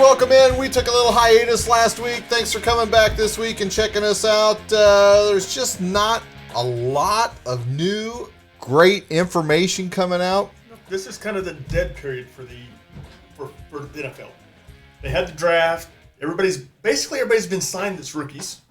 welcome in. We took a little hiatus last week. Thanks for coming back this week and checking us out. There's just not a lot of new, great information coming out. This is kind of the dead period for the NFL. They had the draft. Everybody's been signed as rookies.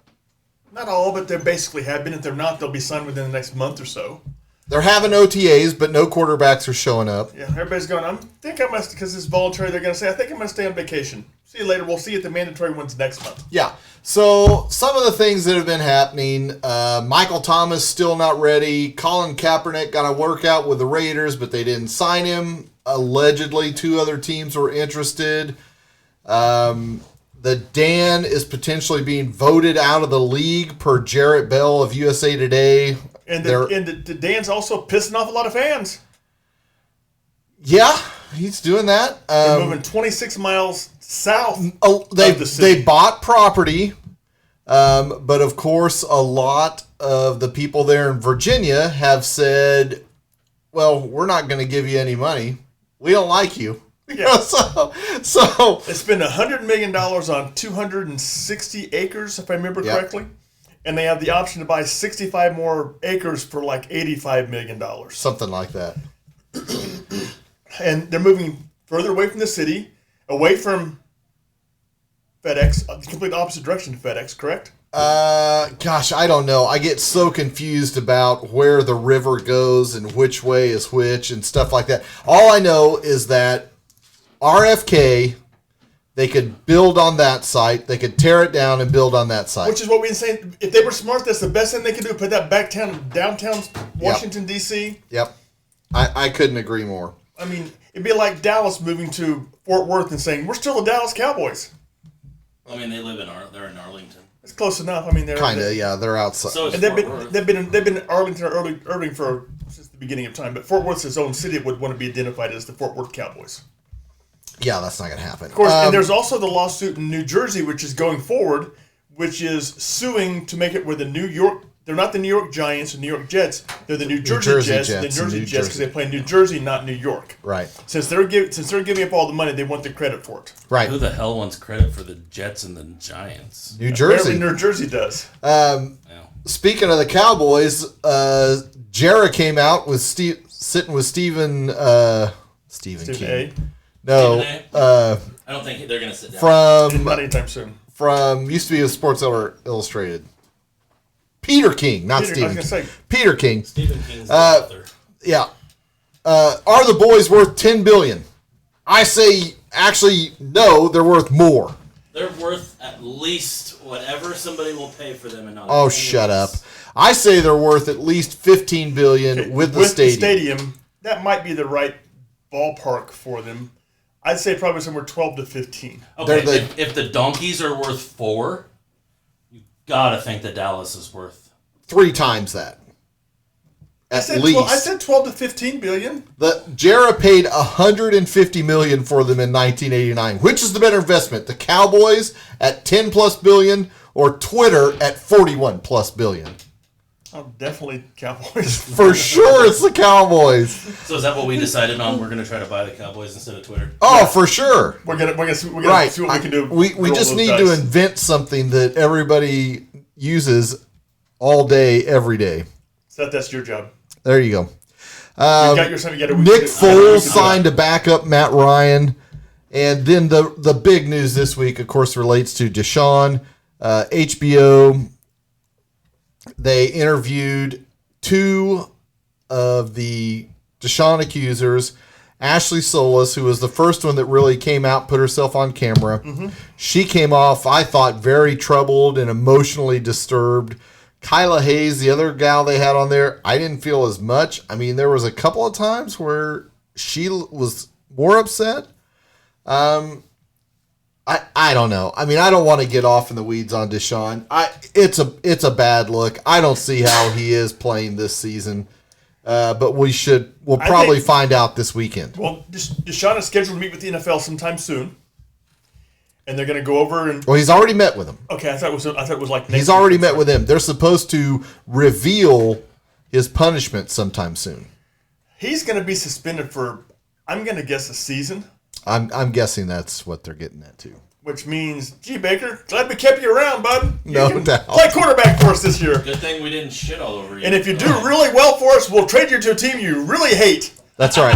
Not all, but they basically have been. If they're not, they'll be signed within the next month or so. They're having OTAs, but no quarterbacks are showing up. Yeah, everybody's going, because it's voluntary, they're going to say, I think I'm going to stay on vacation. See you later. We'll see you at the mandatory ones next month. Yeah. So some of the things that have been happening, Michael Thomas still not ready. Colin Kaepernick got a workout with the Raiders, but they didn't sign him. Allegedly, 2 other teams were interested. The Dan is potentially being voted out of the league per Jarrett Bell of USA Today. And the Dan's also pissing off a lot of fans. Yeah, he's doing that. They're moving 26 miles south of the city. They bought property, but of course, a lot of the people there in Virginia have said, well, we're not going to give you any money. We don't like you. Yeah. so they spent $100 million on 260 acres, if I remember correctly. And they have the option to buy 65 more acres for like $85 million. Something like that. And they're moving further away from the city, away from FedEx, the complete opposite direction to FedEx, correct? Gosh, I don't know. I get so confused about where the river goes and which way is which and stuff like that. All I know is that RFK... They could build on that site. They could tear it down and build on that site. Which is what we've been saying. If they were smart, that's the best thing they could do. Put that back downtown Washington, D.C. Yep. I couldn't agree more. I mean, it'd be like Dallas moving to Fort Worth and saying, we're still the Dallas Cowboys. I mean, they're in Arlington. It's close enough. I mean, they're outside. So and they've been Arlington or Irving since the beginning of time. But Fort Worth's its own city would want to be identified as the Fort Worth Cowboys. Yeah, that's not going to happen. Of course, and there's also the lawsuit in New Jersey, which is going forward, which is suing to make it where they're not the New York Giants or New York Jets, they're the New Jersey Jets because they play New Jersey, not New York. Right. Since they're giving up all the money, they want the credit for it. Right. Who the hell wants credit for the Jets and the Giants? New Jersey. Apparently New Jersey does. Speaking of the Cowboys, Jarrah came out with sitting with Stephen King. A. No, I don't think they're going to sit down. Not anytime soon. From used to be with Sports Illustrated. Peter King, not Stephen King. Peter King. Stephen King's the author. Yeah. Are the boys worth $10 billion? I say, actually, no, they're worth more. They're worth at least whatever somebody will pay for them. Oh, shut up. I say they're worth at least $15 billion with the stadium. That might be the right ballpark for them. I'd say probably somewhere 12 to 15. Okay, if the Donkeys are worth 4, you gotta think that Dallas is worth 3 times that. At least. I said 12 to 15 billion. Jarrah paid $150 million for them in 1989. Which is the better investment? The Cowboys at 10 plus billion or Twitter at 41 plus billion? Oh, definitely Cowboys. For sure, it's the Cowboys. So is that what we decided on? We're going to try to buy the Cowboys instead of Twitter? Oh, yeah. For sure. We're gonna see what we can do. We just need to invent something that everybody uses all day, every day. So that's your job. There you go. Nick Foles signed to back up Matt Ryan. And then the big news this week, of course, relates to Deshaun. HBO... They interviewed 2 of the Deshaun accusers. Ashley Solis, who was the first one that really came out, put herself on camera. Mm-hmm. She came off, I thought, very troubled and emotionally disturbed. Kyla Hayes, the other gal they had on there, I didn't feel as much. I mean, there was a couple of times where she was more upset. I don't know. I mean, I don't want to get off in the weeds on Deshaun. It's a bad look. I don't see how he is playing this season. But we'll probably find out this weekend. Well, Deshaun is scheduled to meet with the NFL sometime soon. And they're going to go over and... Well, he's already met with him. Okay, I thought it was like... He's already met with him. They're supposed to reveal his punishment sometime soon. He's going to be suspended for, I'm going to guess, a season. I'm guessing that's what they're getting at too. which means, gee, Baker, glad we kept you around, bud. You No can doubt. play quarterback for us this year. Good thing we didn't shit all over you. And if you do really well for us, we'll trade you to a team you really hate. That's right.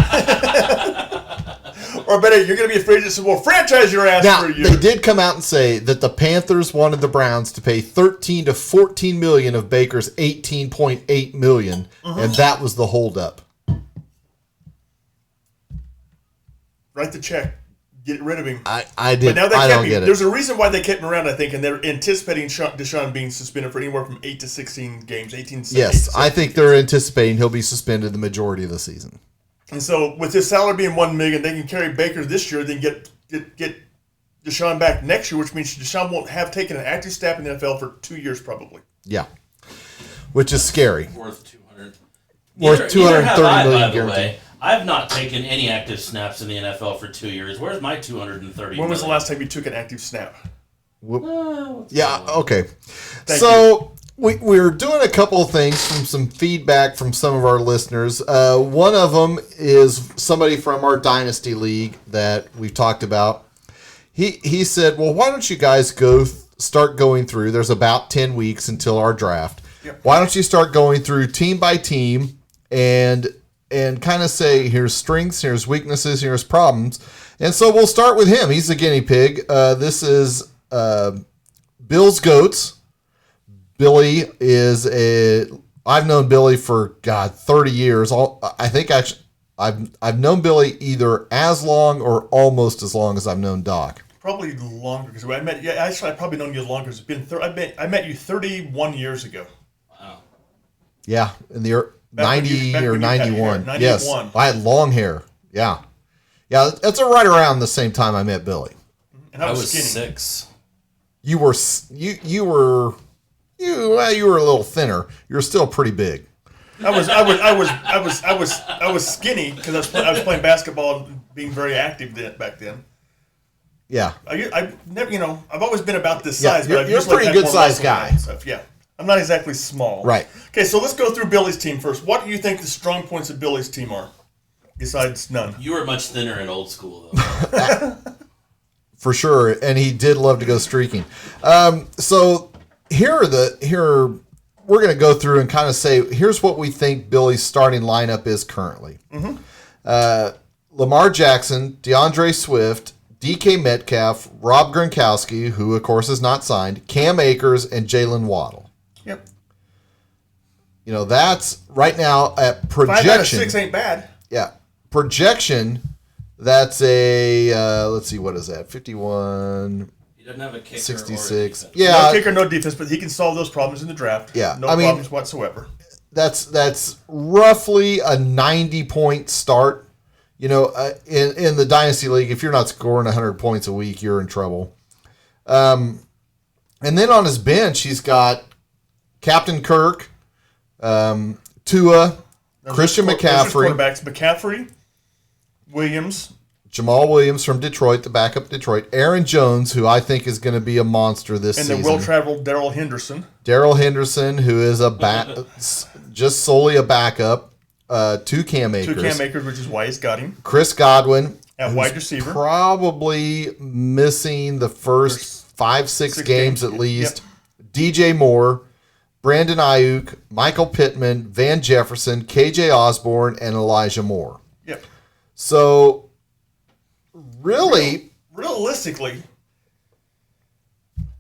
Or better, you're going to be afraid to say, we'll franchise your ass Now, for a year. they did come out and say that the Panthers wanted the Browns to pay $13 to $14 million of Baker's $18.8 million, and that was the holdup. Write the check. Get rid of him. I did. But now they I kept don't him. get it. There's a reason why they kept him around, I think, and they're anticipating Deshaun being suspended for anywhere from 8 to 16 games. 18 to Yes, 8 I think they're anticipating he'll be suspended the majority of the season. And so, with his salary being $1 million, they can carry Baker this year, then get Deshaun back next year, which means Deshaun won't have taken an active snap in the NFL for 2 years, probably. Yeah, which is scary. worth 200. Worth Neither have I, $230 million by the guaranteed. way. I've not taken any active snaps in the NFL for 2 years. Where's my 230? When was the last time you took an active snap? Yeah, okay. So we're doing a couple of things from some feedback from some of our listeners. One of them is somebody from our Dynasty League that we've talked about. He said, well, why don't you guys start going through, there's about 10 weeks until our draft. Yep. Why don't you start going through team by team and kind of say, here's strengths, here's weaknesses, here's problems. And so we'll start with him. He's the guinea pig. This is Bill's Goats. Billy I've known Billy for 30 years. I think actually I've known Billy either as long or almost as long as I've known Doc. Probably longer, because I've probably known you longer. It's been I met you 31 years ago. Wow. Yeah, in the Back when 90 you or had 91. hair, Yes, 91. I had long hair. Yeah. Yeah, that's right around the same time I met Billy. And I was skinny. 6. You were a little thinner. You were still pretty big. I was skinny because I was playing basketball and being very active back then. Yeah. I never, I've always been about this Yeah, size, but I've you're a usually pretty had good more sized muscle guy. and stuff. Yeah, I'm not exactly small. Right. Okay, so let's go through Billy's team first. What do you think the strong points of Billy's team are? Besides none. You were much thinner in old school, though. For sure, and he did love to go streaking. So here we're going to go through and kind of say, here's what we think Billy's starting lineup is currently. Lamar Jackson, DeAndre Swift, DK Metcalf, Rob Gronkowski, who of course is not signed, Cam Akers, and Jalen Waddle. Yep. That's right now at 5 out of projection. 6 ain't bad. Yeah, projection. That's a let's see, what is that? 51. He doesn't have a kicker 66. or a defense. Yeah, No kicker, no defense, but he can solve those problems in the draft. Yeah, No I mean- problems whatsoever. that's roughly a 90-point start. In the Dynasty League, if you're not scoring 100 points a week, you're in trouble. And then on his bench, he's got Captain Kirk, Tua, Christian McCaffrey, Quarterbacks: McCaffrey, Williams, Jamal Williams from Detroit, the backup Detroit, Aaron Jones, who I think is going to be a monster this and season. the well-traveled Darrell Henderson. Daryl Henderson, who is just solely a backup to Cam Akers. To Cam Akers, which is why he's got him. Chris Godwin, At who's wide receiver. probably missing the first 5-6 6 games at games, least. DJ Moore, Brandon Ayuk, Michael Pittman, Van Jefferson, KJ Osborne, and Elijah Moore. Yep. So, really, Realistically,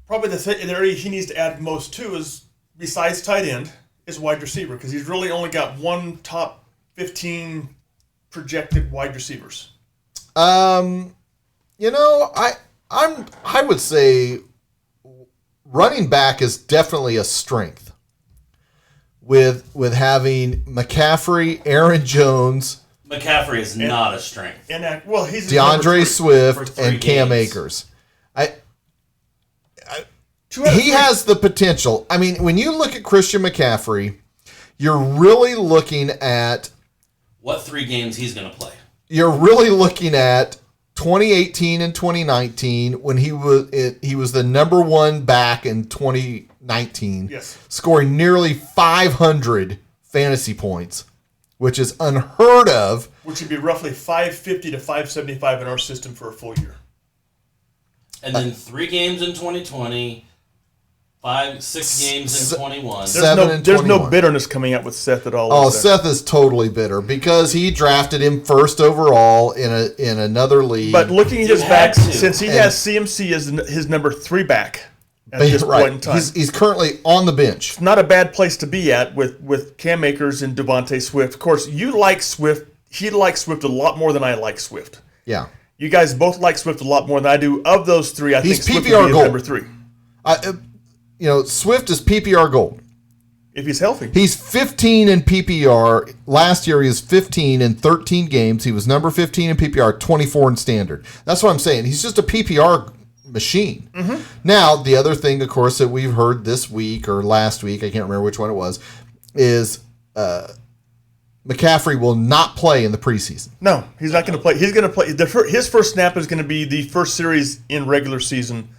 probably the area he needs to add most to is, besides tight end, is wide receiver, because he's really only got one top 15 projected wide receivers. I would say running back is definitely a strength. With having McCaffrey, Aaron Jones, McCaffrey is not a strength. And he's number DeAndre 3. Swift, for 3 and Cam games. Akers. 2 out of He 3. has the potential. I mean, when you look at Christian McCaffrey, you're really looking at What 3 games he's going to play? 2018 and 2019 when he was the number 1 back in 2019, Yes. scoring nearly 500 fantasy points, which is unheard of. Which would be roughly 550 to 575 in our system for a full year. And then 3 games in 2020, 6 games in 21. There's no bitterness coming out with Seth at all. Oh, Seth is totally bitter because he drafted him first overall in another league. But looking at his had back, to. since he has CMC as his number 3 back at this point in time, He's currently on the bench. it's not a bad place to be at with Cam Akers and Devontae Swift. Of course, you like Swift. He likes Swift a lot more than I like Swift. Yeah. You guys both like Swift a lot more than I do. Of those 3, I think He's Swift PPR would be his gold. number 3 Swift is PPR gold. if he's healthy. He's 15 in PPR. Last year he was 15 in 13 games. He was number 15 in PPR, 24 in standard. That's what I'm saying. He's just a PPR machine. Mm-hmm. Now, the other thing, of course, that we've heard this week or last week, I can't remember which one it was, is McCaffrey will not play in the preseason. No, he's not going to play. He's going to play. His first snap is going to be the first series in regular season,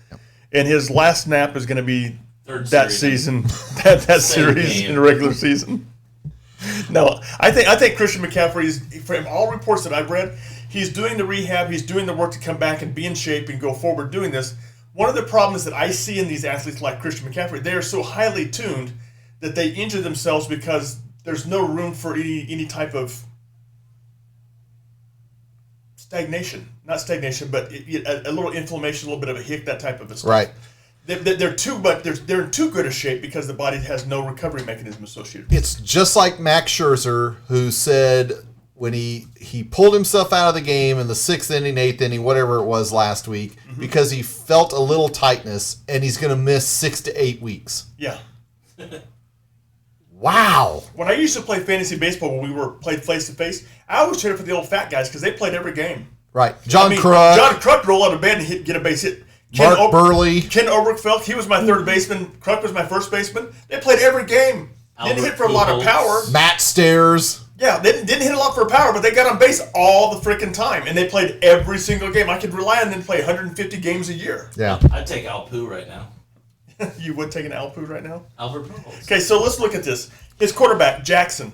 and his last snap is going to be that season, that series game. in regular season. No, I think Christian McCaffrey is, from all reports that I've read, he's doing the rehab, he's doing the work to come back and be in shape and go forward doing this. One of the problems that I see in these athletes like Christian McCaffrey, they are so highly tuned that they injure themselves because there's no room for any type of stagnation. Not stagnation, but a little inflammation, a little bit of a hic, that type of a stuff. Right. They're in too good a shape because the body has no recovery mechanism associated. It's just like Max Scherzer, who said when he pulled himself out of the game in the 6th inning, 8th inning, whatever it was last week, because he felt a little tightness, and he's going to miss 6 to 8 weeks. Yeah. Wow. When I used to play fantasy baseball, when we played face to face, I always traded for the old fat guys because they played every game. Right. John John Kruk, Kruk roll out of bed and get a base hit. Mark Burley. Ken Oberkfeld, he was my third baseman. Kruk was my first baseman. They played every game. Didn't hit for a lot of power. Matt Stairs. Yeah, they didn't hit a lot for power, but they got on base all the freaking time, and they played every single game. I could rely on them to play 150 games a year. Yeah. I'd take Alpu right now. You would take an Alpu right now? Albert Pujols. Okay, so let's look at this. His quarterback, Jackson.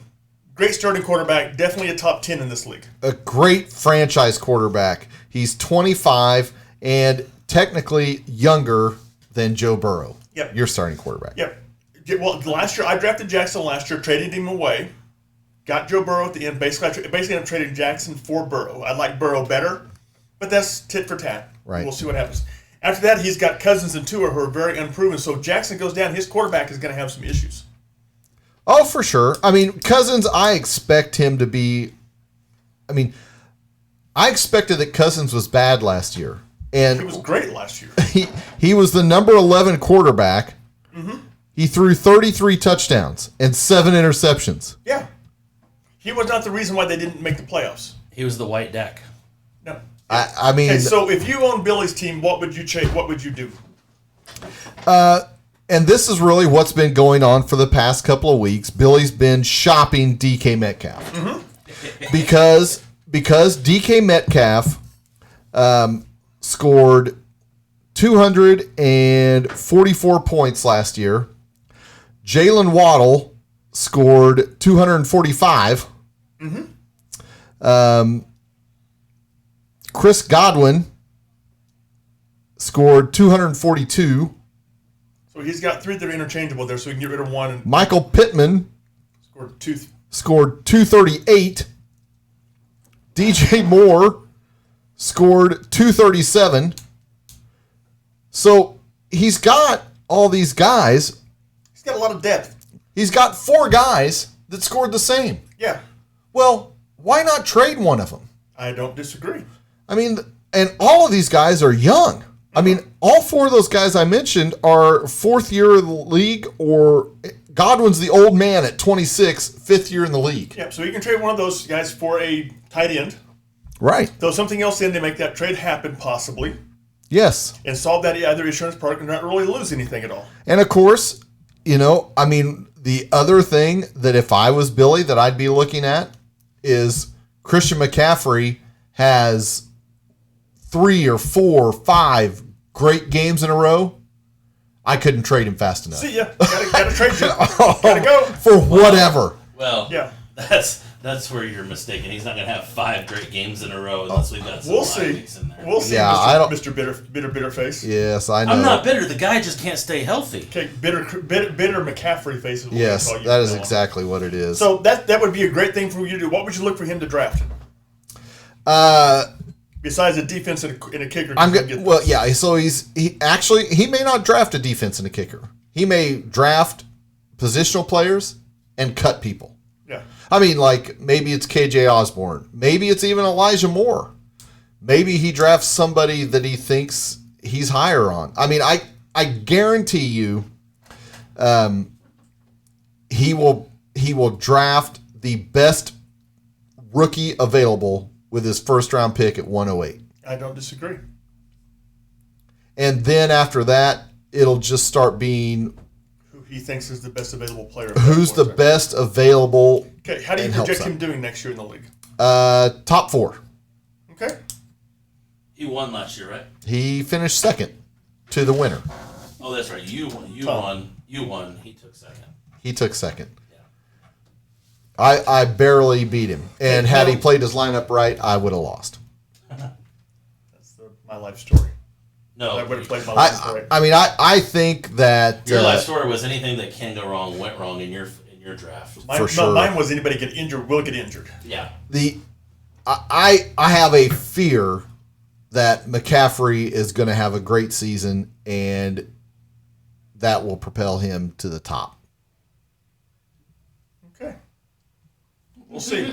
Great starting quarterback. Definitely a top 10 in this league. A great franchise quarterback. He's 25 and technically younger than Joe Burrow. Yep. Your starting quarterback. Yep. Well, last year, I drafted Jackson last year, traded him away, got Joe Burrow at the end. Basically, I'm trading Jackson for Burrow. I like Burrow better, but that's tit for tat. Right. We'll see what happens. After that, he's got Cousins and Tua who are very unproven. So Jackson goes down. His quarterback is going to have some issues. Oh, for sure. I mean, Cousins, I expect him to be. I mean, I expected that Cousins was bad last year. And He was great last year. he was the number 11 quarterback. Mm-hmm. He threw 33 touchdowns and 7 interceptions. Yeah. He was not the reason why they didn't make the playoffs. He was the white deck. No. I mean, Okay, so if you own Billy's team, what would you change? What would you do? and this is really what's been going on for the past couple of weeks. Billy's been shopping DK Metcalf because DK Metcalf scored 244 points last year. Jalen Waddle scored 245. Chris Godwin scored 242. So he's got 3 that are interchangeable there, so we can get rid of one and Michael Pittman score 2. scored 238. DJ Moore scored 237. So he's got all these guys. He's got a lot of depth. He's got 4 guys that scored the same. Yeah, Well, why not trade one of them? I don't disagree. I mean, and all of these guys are young. I mean, all 4 of those guys I mentioned are 4th year of the league, or Godwin's the old man at 26, 5th year in the league. Yeah, so you can trade one of those guys for a tight end. Right. Throw something else in to make that trade happen, possibly, Yes. and solve that other insurance part and not really lose anything at all. And of course, I mean, the other thing that if I was Billy that I'd be looking at is Christian McCaffrey has 3 or 4 or 5 great games in a row. I couldn't trade him fast enough. See ya. Gotta trade you. Gotta go. For whatever. Well, Yeah. that's That's where you're mistaken. He's not going to have 5 great games in a row unless we've got some We'll bye see. weeks in there. We'll see, Yeah, I don't- Mr. Bitter face. Yes, I know. I'm not bitter. The guy just can't stay healthy. Okay, bitter McCaffrey face is what Yes, we call you that is from now on. exactly what it is. So that would be a great thing for you to do. What would you look for him to draft? Uh, Besides a defense and a kicker. I'm good. good. Well, yeah. So he may not draft a defense and a kicker. He may draft positional players and cut people. Yeah. I mean, like maybe it's KJ Osborne. Maybe it's even Elijah Moore. Maybe he drafts somebody that he thinks he's higher on. I mean, I guarantee you, he will draft the best rookie available with his first round pick at 108. I don't disagree. And then after that, it'll just start being Who he thinks is the best available player. who's the best available. Okay, how do you and helps project out. him doing next year in the league? Top 4. Okay. He won last year, right? He finished second to the winner. Oh, that's right. You won. You won. He took second. He took second. Yeah. I barely beat him. And had he played his lineup right, I would have lost. That's my life story. No. I would have played my life story. I mean, I think that Your life story was anything that can go wrong went wrong in your draft. for sure. Mine was anybody get injured will get injured. Yeah. I have a fear that McCaffrey is going to have a great season, and that will propel him to the top. Okay. We'll see.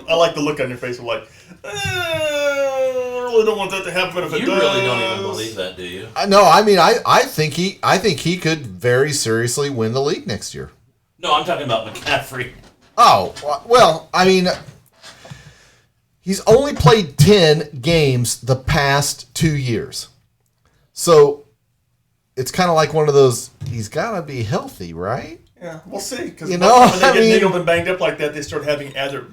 I like the look on your face of like, I really don't want that to happen. But if You it does, really don't even believe that, do you? No, I mean, I think he could very seriously win the league next year. No, I'm talking about McCaffrey. Oh, well, I mean, he's only played 10 games the past 2 years. So it's kind of like one of those, he's got to be healthy, right? Yeah, we'll see. Because You know, when they I get mean- niggled and banged up like that, they start having other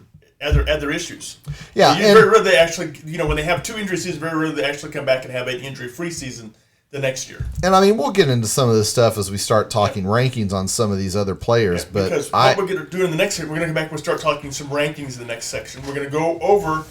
issues. Yeah, Very rarely they actually, when they have 2 injury seasons, very rarely they actually come back and have an injury-free season the next year. And I mean, we'll get into some of this stuff as we start talking rankings on some of these other players. But Because what we're going to do in the next section, we're going to come back and start talking some rankings in the next section. We're going to go over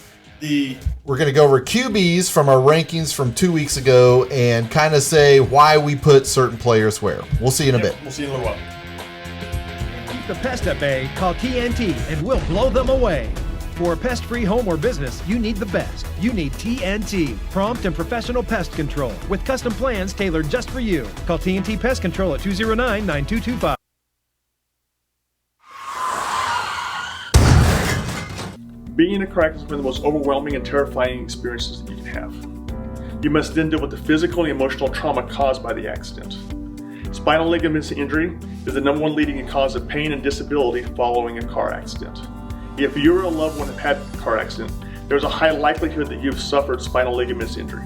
we're going to go over QBs from our rankings from 2 weeks ago and kind of say why we put certain players where. We'll see you in a bit. We'll see you in a little while. Keep the pest at bay. Call TNT and we'll blow them away. For a pest-free home or business, you need the best. You need TNT, prompt and professional pest control with custom plans tailored just for you. Call TNT Pest Control at 209-9225. Being a car accident is one of the most overwhelming and terrifying experiences that you can have. You must then deal with the physical and emotional trauma caused by the accident. Spinal ligament injury is the #1 leading cause of pain and disability following a car accident. If you or a loved one have had a car accident, there's a high likelihood that you've suffered spinal ligaments injury.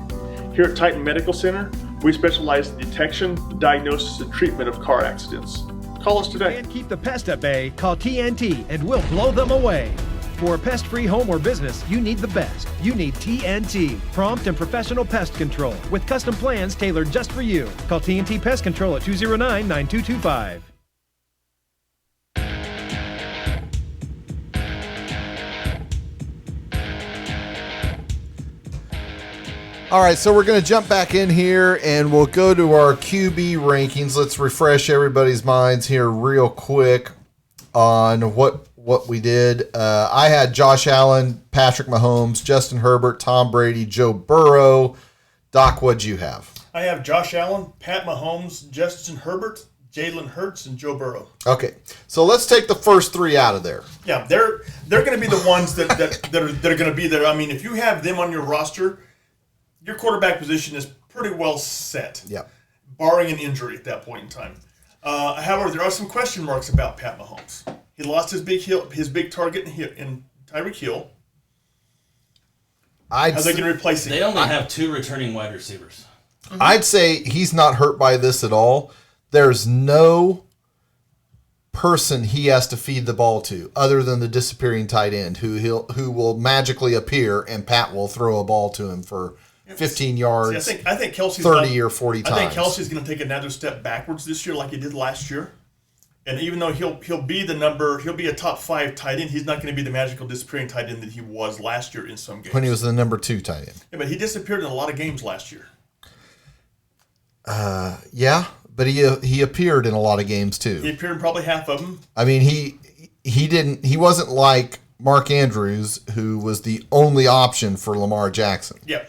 Here at Titan Medical Center, we specialize in detection, diagnosis, and treatment of car accidents. Call us today. And keep the pest at bay. Call TNT and we'll blow them away. For a pest-free home or business, you need the best. You need TNT, prompt and professional pest control with custom plans tailored just for you. Call TNT Pest Control at 209-9225. All right, so we're going to jump back in here and we'll go to our QB rankings. Let's refresh everybody's minds here real quick on what we did. I had Josh Allen, Patrick Mahomes, Justin Herbert, Tom Brady, Joe Burrow. Doc, what'd you have? I have Josh Allen, Pat Mahomes, Justin Herbert, Jalen Hurts, and Joe Burrow. Okay, so let's take the first 3 out of there. Yeah, they're going to be the ones that are going to be there. I mean, if you have them on your roster, your quarterback position is pretty well set. Yeah. Barring an injury at that point in time. However, there are some question marks about Pat Mahomes. He lost his big target in Tyreek Hill. How they going to replace him? They only have 2 returning wide receivers. I'd say he's not hurt by this at all. There's no person he has to feed the ball to other than the disappearing tight end who will magically appear and Pat will throw a ball to him for 15 yards, See, I think Kelsey's 30 or 40 times. I think Kelsey's going to take another step backwards this year like he did last year. And even though he'll be a top 5 tight end, he's not going to be the magical disappearing tight end that he was last year in some games. When he was the number 2 tight end. Yeah, but he disappeared in a lot of games last year. Yeah, but he appeared in a lot of games too. He appeared in probably half of them. I mean, he wasn't like Mark Andrews, who was the only option for Lamar Jackson. Yeah.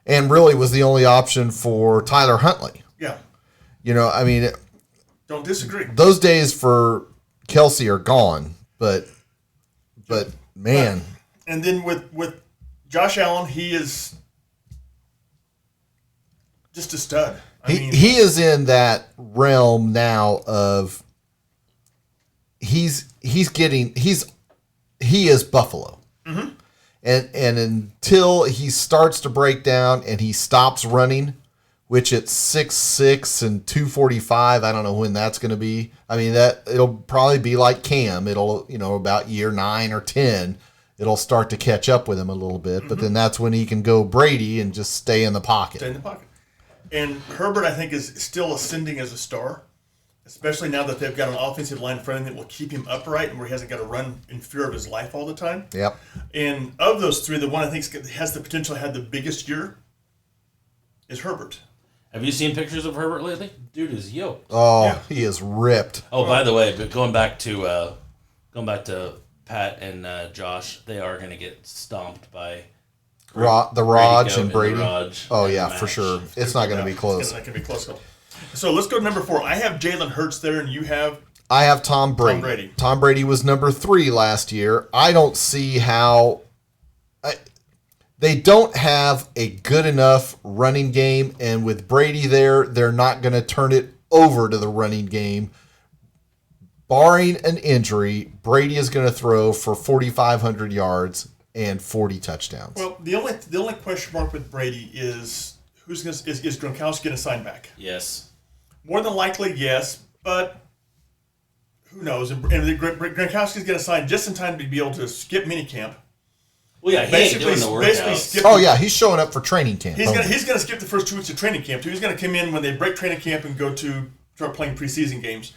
And really was the only option for Tyler Huntley. Yeah. You know, I mean, Don't disagree. those days for Kelsey are gone, but man. And then with Josh Allen, he is just a stud. He is in that realm now of he is Buffalo. Mm-hmm. And until he starts to break down and he stops running, which at 6'6" and 245, I don't know when that's going to be. I mean, that it'll probably be like Cam. It'll, about year 9 or 10, it'll start to catch up with him a little bit. Mm-hmm. But then that's when he can go Brady and just stay in the pocket. Stay in the pocket. And Herbert, I think, is still ascending as a star, especially now that they've got an offensive line in front of him that will keep him upright and where he hasn't got to run in fear of his life all the time. Yep. And of those 3, the one I think has the potential to have the biggest year is Herbert. Have you seen pictures of Herbert lately? Dude is yoked. Oh, Yeah. He is ripped. Oh, by the way, but going back to Pat and Josh, they are going to get stomped by The Raj Goat and Brady. Raj Oh, in yeah, the for match. sure. It's not going to be close. It's not going to be close. So let's go to number 4. I have Jalen Hurts there, and you have I have Tom Brady. Tom Brady was number 3 last year. I don't see how they don't have a good enough running game, and with Brady there, they're not going to turn it over to the running game. Barring an injury, Brady is going to throw for 4,500 yards and 40 touchdowns. Well, the only question mark with Brady is is Gronkowski going to sign back? Yes. More than likely, yes, but who knows? And Gronkowski's going to sign just in time to be able to skip minicamp. Well, yeah, he ain't doing the workouts. skip. Oh, yeah, he's showing up for training camp. He's gonna skip the first 2 weeks of training camp too. He's gonna come in when they break training camp and go to start playing preseason games.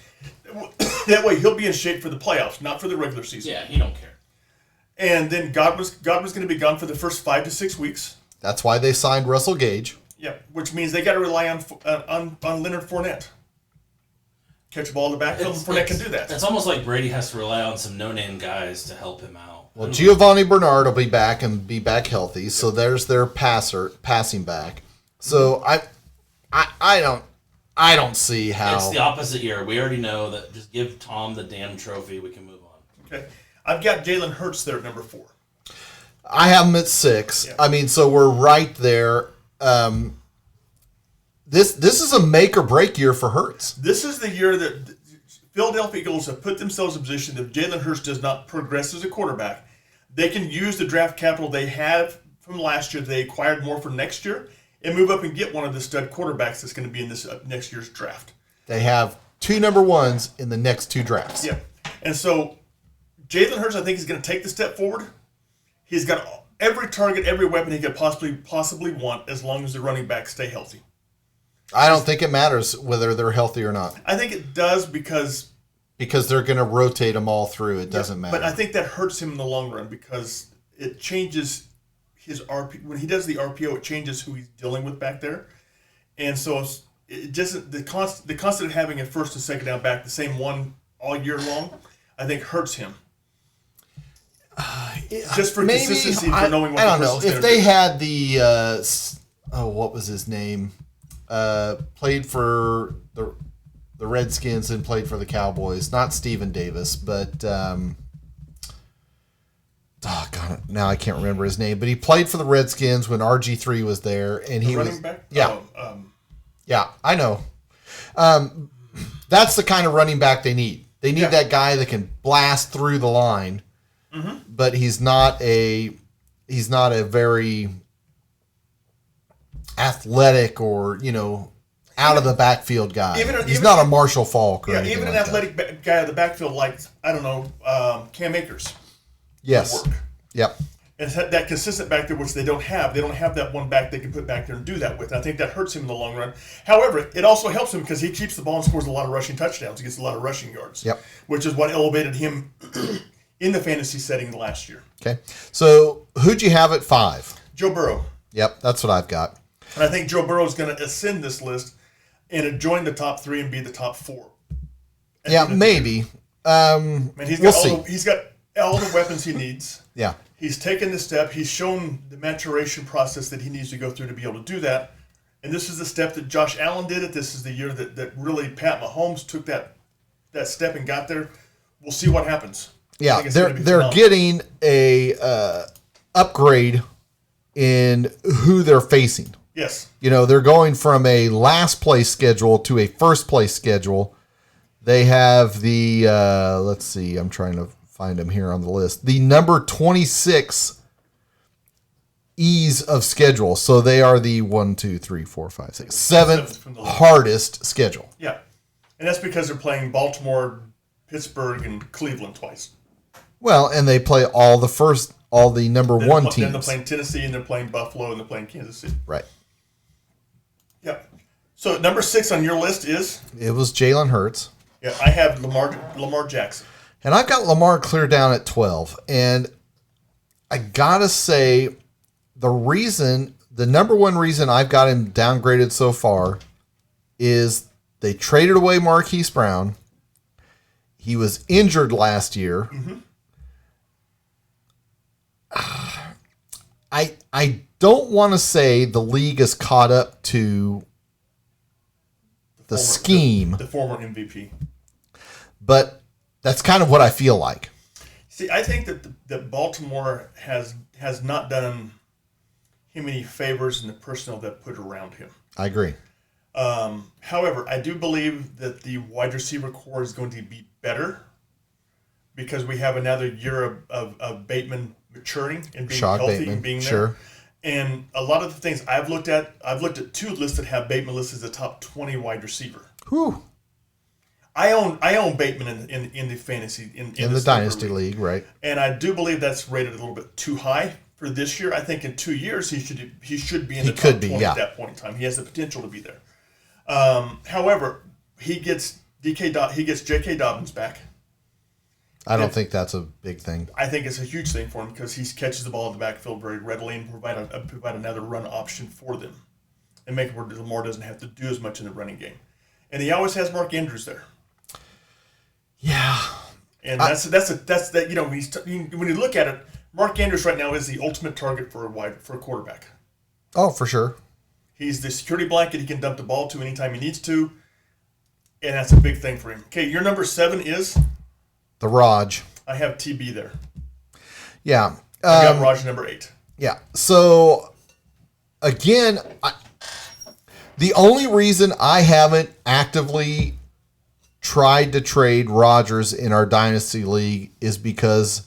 That way, he'll be in shape for the playoffs, not for the regular season. Yeah, he don't care. And then Godwin's going to be gone for the first 5 to 6 weeks. That's why they signed Russell Gage. Yeah, which means they got to rely on Leonard Fournette. Catch the ball in the backfield, and Fournette can do that. It's almost like Brady has to rely on some no-name guys to help him out. Well, Giovanni Bernard will be back and be back healthy, so there's their passing back. So I don't see how. It's the opposite year. We already know that. Just give Tom the damn trophy. We can move on. Okay, I've got Jalen Hurts there at number 4. I have him at 6. Yeah. I mean, so we're right there. This is a make or break year for Hurts. This is the year that the Philadelphia Eagles have put themselves in a position that if Jalen Hurts does not progress as a quarterback, they can use the draft capital they have from last year, they acquired more for next year, and move up and get one of the stud quarterbacks that's going to be in this next year's draft. They have 2 number 1s in the next 2 drafts. Yeah. And so Jalen Hurts, I think, is going to take the step forward. He's got every target, every weapon he could possibly want as long as the running backs stay healthy. I don't think it matters whether they're healthy or not. I think it does because they're going to rotate them all through. It doesn't matter. But I think that hurts him in the long run because it changes his RP. When he does the RPO, it changes who he's dealing with back there. And so it just the constant having a first and second down back, the same one all year long, I think hurts him. Just for Maybe, consistency, for knowing what I don't the know. person's If gonna they do. had the what was his name? Played for the Redskins and played for the Cowboys. Not Steven Davis, but God, now I can't remember his name. But he played for the Redskins when RG3 was there, and he was running back. yeah, yeah, I know. That's the kind of running back they need. They need that guy that can blast through the line, but he's not a very athletic or out of the backfield guy. He's not a Marshall Falk or anything even an like athletic guy in the backfield, like I don't know, Cam Akers. Yes. Work. Yep. And it's that consistent back there, which they don't have. They don't have that one back they can put back there and do that with. And I think that hurts him in the long run. However, it also helps him because he keeps the ball and scores a lot of rushing touchdowns. He gets a lot of rushing yards. Yep. Which is what elevated him in the fantasy setting last year. Okay. So who'd you have at 5? Joe Burrow. Yep, that's what I've got. And I think Joe Burrow is going to ascend this list and join the top 3 and be the top 4. Yeah, maybe. Man, he's We'll got see. he's got all the weapons he needs. Yeah. He's taken the step. He's shown the maturation process that he needs to go through to be able to do that. And this is the step that Josh Allen did it. This is the year that really Pat Mahomes took that step and got there. We'll see what happens. I Yeah, think it's they're gonna be phenomenal. getting a upgrade in who they're facing. Yes. You know, they're going from a last place schedule to a first place schedule. They have the let's see, I'm trying to find them here on the list. The number 26 ease of schedule. So they are the 7th from the list. hardest schedule. Yeah. And that's because they're playing Baltimore, Pittsburgh, and Cleveland twice. Well, and they play all the number Then one Then they're teams. playing Tennessee, and they're playing Buffalo, and they're playing Kansas City. Right. Yeah. So number 6 on your list is? It was Jalen Hurts. Yeah, I have Lamar Jackson. And I've got Lamar clear down at 12. And I got to say, the number one reason I've got him downgraded so far is they traded away Marquise Brown. He was injured last year. Mm-hmm. I don't want to say the league is caught up to the scheme, The former MVP. but that's kind of what I feel like. See, I think that Baltimore has not done him any favors in the personnel that put around him. I agree. However, I do believe that the wide receiver core is going to be better because we have another year of Bateman maturing and being Rashad healthy Bateman, and being there. sure. And a lot of the things I've looked at 2 lists that have Bateman listed as a top 20 wide receiver. Whew. I own Bateman in the fantasy in In the this Dynasty league. League, right? And I do believe that's rated a little bit too high for this year. I think in 2 years he should be in the top could be, 20 yeah. at that point in time. He has the potential to be there. However, he gets J.K. Dobbins back. I don't think that's a big thing. I think it's a huge thing for him because he catches the ball in the backfield very readily and provide another run option for them, and make it where Lamar doesn't have to do as much in the running game. And he always has Mark Andrews there. Yeah. And that's that. You know, when you look at it, Mark Andrews right now is the ultimate target for a quarterback. Oh, for sure. He's the security blanket he can dump the ball to anytime he needs to, and that's a big thing for him. Okay, your number 7 is? The Raj. I have TB there. Yeah. I got Raj number 8. Yeah. So, again, the only reason I haven't actively tried to trade Rodgers in our Dynasty League is because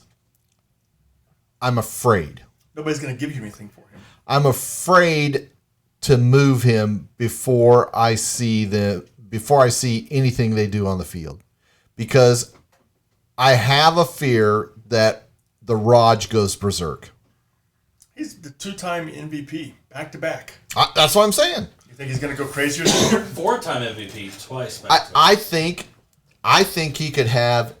I'm afraid. Nobody's going to give you anything for him. I'm afraid to move him before I see anything they do on the field, because I have a fear that the Raj goes berserk. He's the 2-time MVP, back to back. That's what I'm saying. You think he's going to go crazier this year? 4-time MVP twice. Back to I think he could have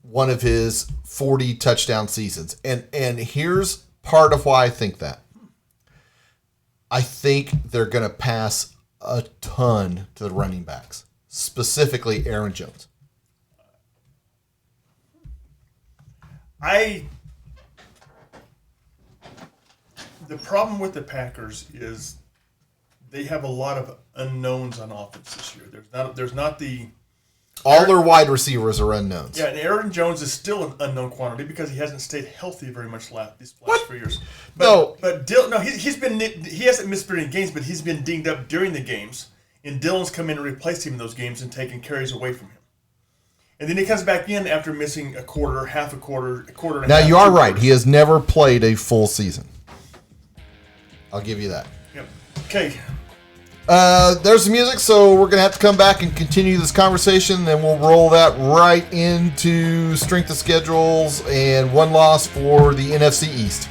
one of his 40 touchdown seasons. And here's part of why I think that. I think they're going to pass a ton to the running backs, specifically Aaron Jones. The problem with the Packers is they have a lot of unknowns on offense this year. There's not the All their wide receivers are unknowns. Yeah, and Aaron Jones is still an unknown quantity because he hasn't stayed healthy very much these last 3 years. No. But he hasn't missed very many games, but he's been dinged up during the games, and Dylan's come in and replaced him in those games and taken carries away from him. And then he comes back in after missing a quarter, half a quarter, a quarter and a Now, half. you are 2 right. quarters. He has never played a full season. I'll give you that. Yep. Okay. There's the music, so we're going to have to come back and continue this conversation. Then we'll roll that right into strength of schedules and one loss for the NFC East.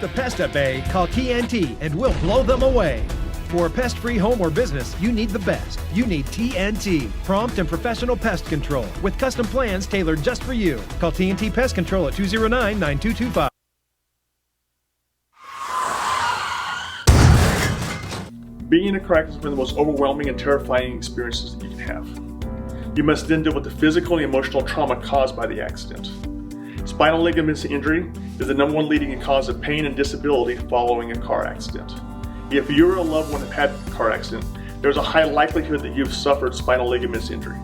the pest at bay, call TNT and we'll blow them away. For a pest-free home or business, you need the best. You need TNT, prompt and professional pest control with custom plans tailored just for you. Call TNT Pest Control at 209-9225. Being in a car accident is one of the most overwhelming and terrifying experiences that you can have. You must then deal with the physical and emotional trauma caused by the accident. Spinal ligament injury is the number one leading cause of pain and disability following a car accident. If you or a loved one have had a car accident, there's a high likelihood that you've suffered spinal ligament injury.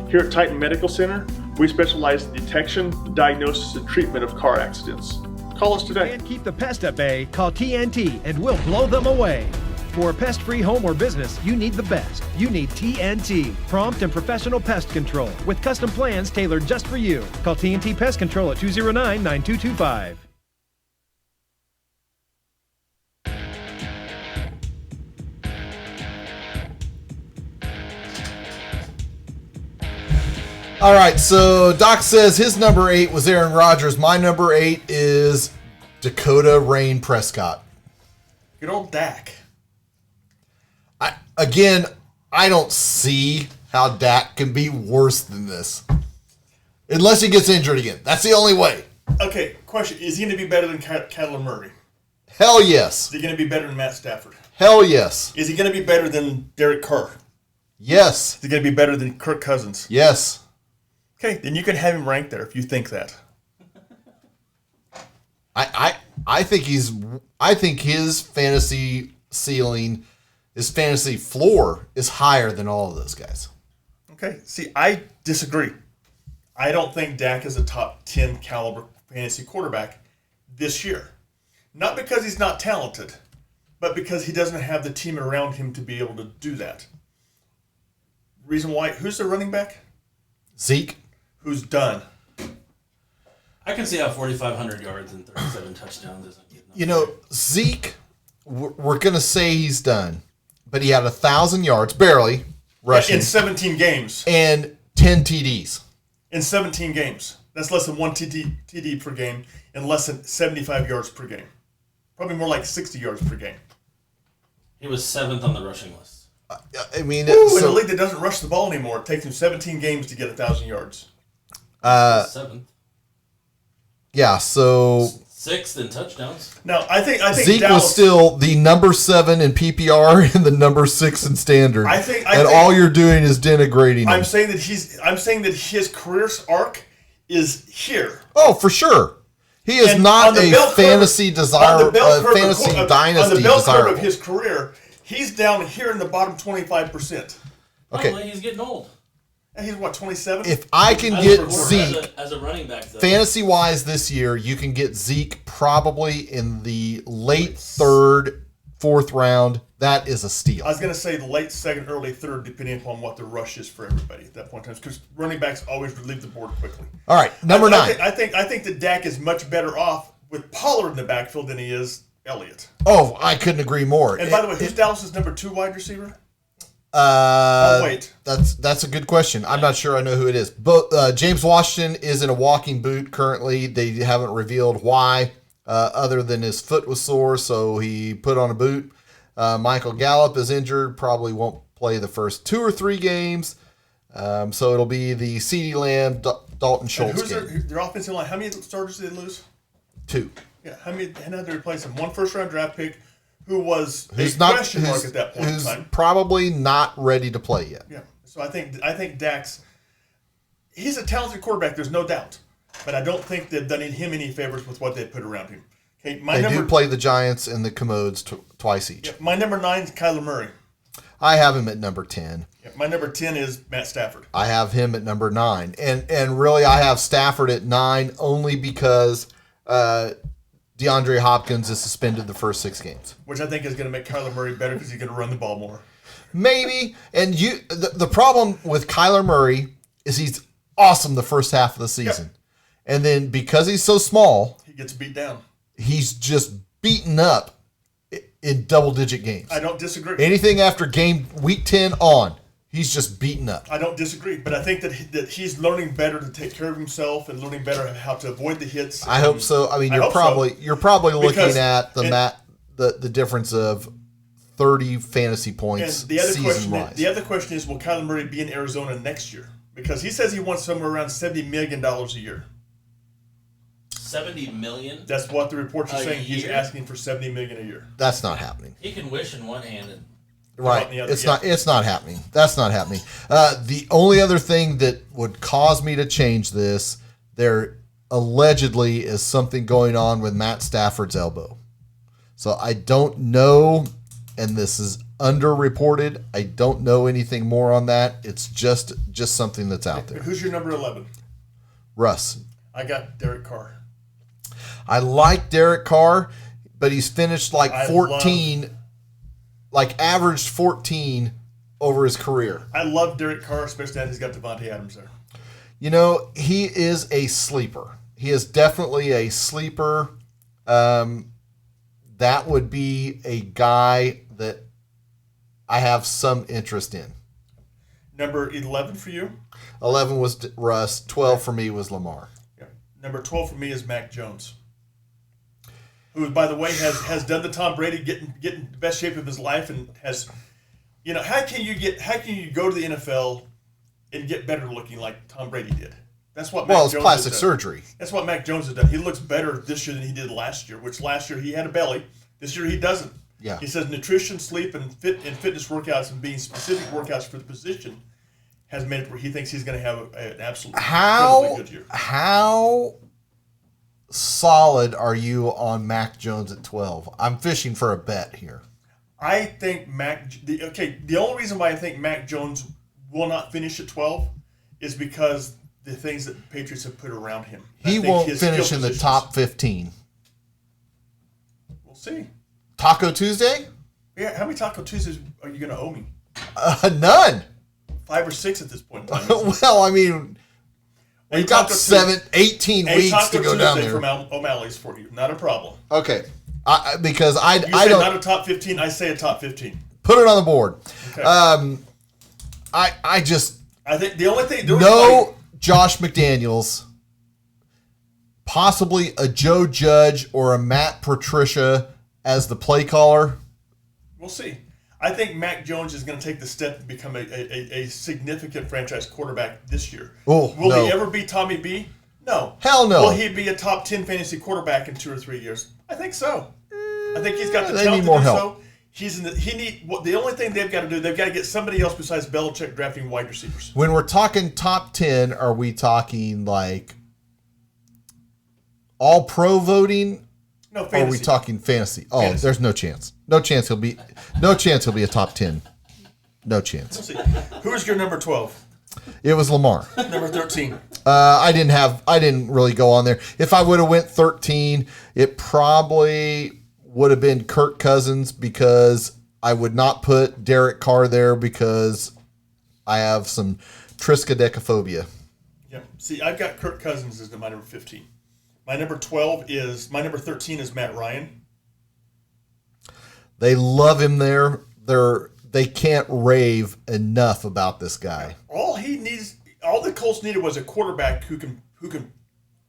Here at Titan Medical Center, we specialize in detection, diagnosis, and treatment of car accidents. Call us today. And keep the pest at bay, call TNT and we'll blow them away. For a pest-free home or business, you need the best. You need TNT, prompt and professional pest control with custom plans tailored just for you. Call TNT Pest Control at 209-9225. All right, so Doc says his number 8 was Aaron Rodgers. My number 8 is Dakota Rain Prescott. Good old Dak. I don't see how Dak can be worse than this. Unless he gets injured again. That's the only way. Okay, question. Is he going to be better than Kyler Murray? Hell yes. Is he going to be better than Matt Stafford? Hell yes. Is he going to be better than Derek Carr? Yes. Is he going to be better than Kirk Cousins? Yes. Okay, then you can have him ranked there if you think that. I think his fantasy ceiling, his fantasy floor is higher than all of those guys. Okay, see, I disagree. I don't think Dak is a top 10 caliber fantasy quarterback this year. Not because he's not talented, but because he doesn't have the team around him to be able to do that. Reason why, who's the running back? Zeke? Who's done? I can see how 4,500 yards and 37 touchdowns isn't good enough. You know, Zeke, we're going to say he's done, but he had 1,000 yards, barely, rushing, In 17 games. and 10 TDs. In 17 games. That's less than one TD per game and less than 75 yards per game. Probably more like 60 yards per game. He was 7th on the rushing list. I mean, In a so, league that doesn't rush the ball anymore, it takes him 17 games to get 1,000 yards. 7th. yeah, so 6th in touchdowns. Now, I think Zeke Dallas, was still the number 7 in PPR and the number 6 in standard. I think all you're doing is denigrating him. I'm saying that his career arc is here. Oh, for sure. He is And not on the a bell curve- fantasy on the bell curve fantasy of- dynasty on the bell curve desirable. of his career, he's down here in the bottom 25%. Okay. Probably he's getting old. And he's what, 27? If I can As get a- Zeke, as a running back, though. fantasy-wise this year, you can get Zeke probably in the late third, fourth round. That is a steal. I was going to say the late second, early third, depending upon what the rush is for everybody at that point in time, because running backs always leave the board quickly. All right, number 9. I think that Dak is much better off with Pollard in the backfield than he is Elliott. Oh, I couldn't agree more. And by the way, who's Dallas's number 2 wide receiver? Wait. That's a good question. I'm not sure I know who it is. But James Washington is in a walking boot currently. They haven't revealed why, other than his foot was sore, so he put on a boot. Michael Gallup is injured, probably won't play the first 2 or 3 games. So it'll be the CeeDee Lamb, Dalton And Schultz who's game. their offensive line? How many starters did they lose? 2. Yeah, how did they replace him? 1 first-round draft pick who was Who's a not question mark at that point in who's time. probably not ready to play yet. Yeah, so I think Dak's he's a talented quarterback. There's no doubt, but I don't think they've done him any favors with what they put around him. Okay, They do play the Giants and the Commodes twice each. Yeah, my number 9 is Kyler Murray. I have him at number 10. Yeah, my number 10 is Matt Stafford. I have him at number 9. And really, I have Stafford at 9 only because DeAndre Hopkins is suspended the first 6 games. Which I think is going to make Kyler Murray better because he's going to run the ball more. Maybe. And the problem with Kyler Murray is he's awesome the first half of the season. And then because he's so small, He gets beat down. he's just beaten up in double-digit games. I don't disagree. Anything after week 10 on, He's just beaten up. I don't disagree, but I think that he's learning better to take care of himself and learning better how to avoid the hits. I hope so. I mean, you're probably looking at the difference of 30 fantasy points and the other season-wise. The other question is, will Kyler Murray be in Arizona next year? Because he says he wants somewhere around $70 million a year. $70 million? That's what the reports are saying. He's year? asking for $70 million a year. That's not happening. He can wish in one hand and Right. the other, It's not happening. That's not happening. The only other thing that would cause me to change this, there allegedly is something going on with Matt Stafford's elbow. So I don't know, and this is underreported. I don't know anything more on that. It's just something that's out there. Who's your number 11? Russ. I got Derek Carr. I like Derek Carr, but he's finished like 14, averaged 14 over his career. I love Derek Carr, especially now he's got Devontae Adams there. You know, he is a sleeper. He is definitely a sleeper. That would be a guy that I have some interest in. Number 11 for you? 11 was Russ. 12 for me was Lamar. Yeah. Number 12 for me is Mac Jones, who, by the way, has done the Tom Brady getting the best shape of his life and has, how can you go to the NFL and get better looking like Tom Brady did? That's what Mac Jones it's plastic surgery. That's what Mac Jones has done. He looks better this year than he did last year, which last year he had a belly. This year he doesn't. Yeah. He says nutrition, sleep, and fitness workouts and being specific workouts for the position has made it where he thinks he's going to have an absolutely incredibly good year. How solid are you on Mac Jones at 12? I'm fishing for a bet here. I think the only reason why I think Mac Jones will not finish at 12 is because the things that the Patriots have put around him. He won't finish in the top 15. We'll see. Taco Tuesday? Yeah, how many Taco Tuesdays are you going to owe me? None. 5 or 6 at this point in time. Well, I mean, we've got 18 weeks to go down there. From O'Malley's for you. Not a problem. Okay. Because I You don't. say not a top 15, I say a top 15. Put it on the board. Okay. I think the only thing... Josh McDaniels, possibly a Joe Judge or a Matt Patricia as the play caller. We'll see. I think Mac Jones is going to take the step and become a significant franchise quarterback this year. Will he ever be Tommy B? No. Hell no. Will he be a top 10 fantasy quarterback in 2 or 3 years? I think so. I think he's got the talent to do so. The only thing they've got to do, they've got to get somebody else besides Belichick drafting wide receivers. When we're talking top 10, are we talking like all pro voting? No, fantasy. Or are we talking fantasy? Oh, fantasy. There's no chance. No chance he'll be a top 10. No chance. We'll see. Who's your number 12? It was Lamar. Number 13. I didn't really go on there. If I would have went 13, it probably would have been Kirk Cousins, because I would not put Derek Carr there because I have some triskaidekaphobia. Yeah. See, I've got Kirk Cousins as my number 15. My number 13 is Matt Ryan. They love him there. They can't rave enough about this guy. All the Colts needed was a quarterback who can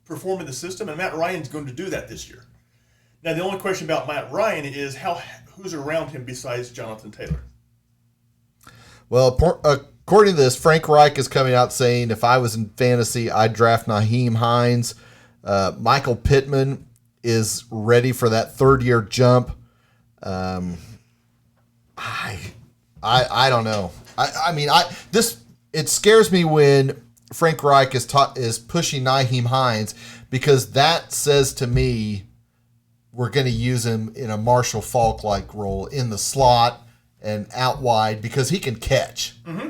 perform in the system, and Matt Ryan's going to do that this year. Now, the only question about Matt Ryan is who's around him besides Jonathan Taylor. Well, according to this, Frank Reich is coming out saying if I was in fantasy, I'd draft Nyheim Hines. Michael Pittman is ready for that third-year jump. I don't know. It scares me when Frank Reich is pushing Nyheim Hines, because that says to me we're going to use him in a Marshall Faulk-like role in the slot and out wide, because he can catch. Mm-hmm.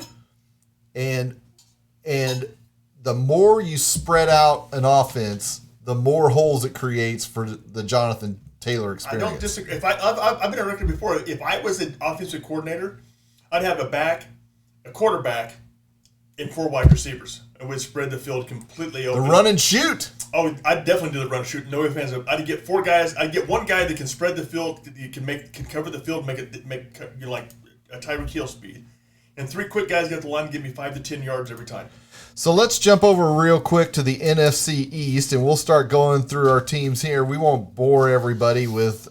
And the more you spread out an offense, the more holes it creates for the Jonathan Taylor experience. I don't disagree. I've been on record before. If I was an offensive coordinator, I'd have a quarterback, and 4 wide receivers. I would spread the field completely open. The run and shoot. Oh, I'd definitely do the run and shoot. No ifs, ands, or buts. I'd get 4 guys. I'd get one guy that can spread the field. You can cover the field, make like a Tyreek Hill speed. And 3 quick guys get the line and give me 5 to 10 yards every time. So let's jump over real quick to the NFC East, and we'll start going through our teams here. We won't bore everybody with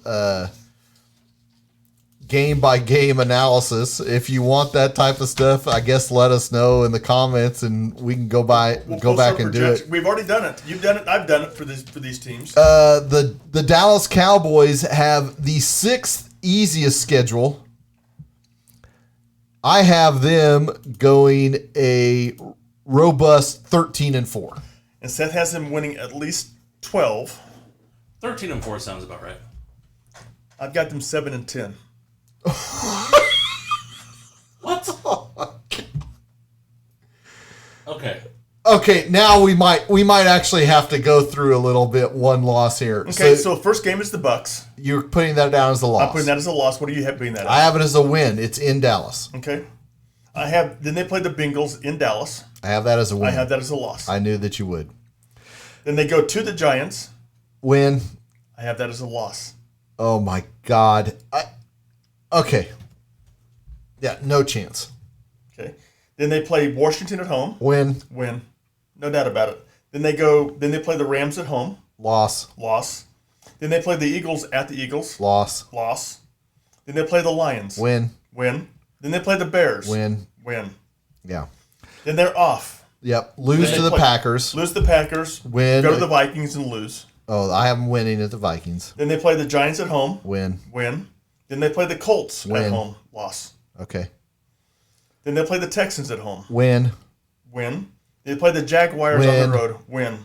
game-by-game analysis. If you want that type of stuff, I guess let us know in the comments, and we can go back and do it. We've already done it. You've done it. I've done it for these teams. The Dallas Cowboys have the 6th easiest schedule. I have them going a robust 13-4. And Seth has them winning at least 12. 13-4 sounds about right. I've got them 7-10. What? Okay. Okay, now we might actually have to go through a little bit one loss here. Okay, so first game is the Bucks. You're putting that down as a loss. I'm putting that as a loss. What are you putting that I as? have it as a win. It's in Dallas. Okay. Then they play the Bengals in Dallas. I have that as a win. I have that as a loss. I knew that you would. Then they go to the Giants. Win. I have that as a loss. Oh my God. Okay. Yeah, no chance. Okay. Then they play Washington at home. Win. Win. No doubt about it. Then they play the Rams at home. Loss. Loss. Then they play the Eagles at the Eagles. Loss. Loss. Then they play the Lions. Win. Win. Then they play the Bears. Win. Win. Yeah. Then they're off. Yep. Lose to the Packers. Lose the Packers. Win. Go to the Vikings and lose. Oh, I have them winning at the Vikings. Then they play the Giants at home. Win. Win. Then they play the Colts Win. at home. Loss. Okay. Then they play the Texans at home. Win. Win. They play the Jaguars Win. on the road. Win.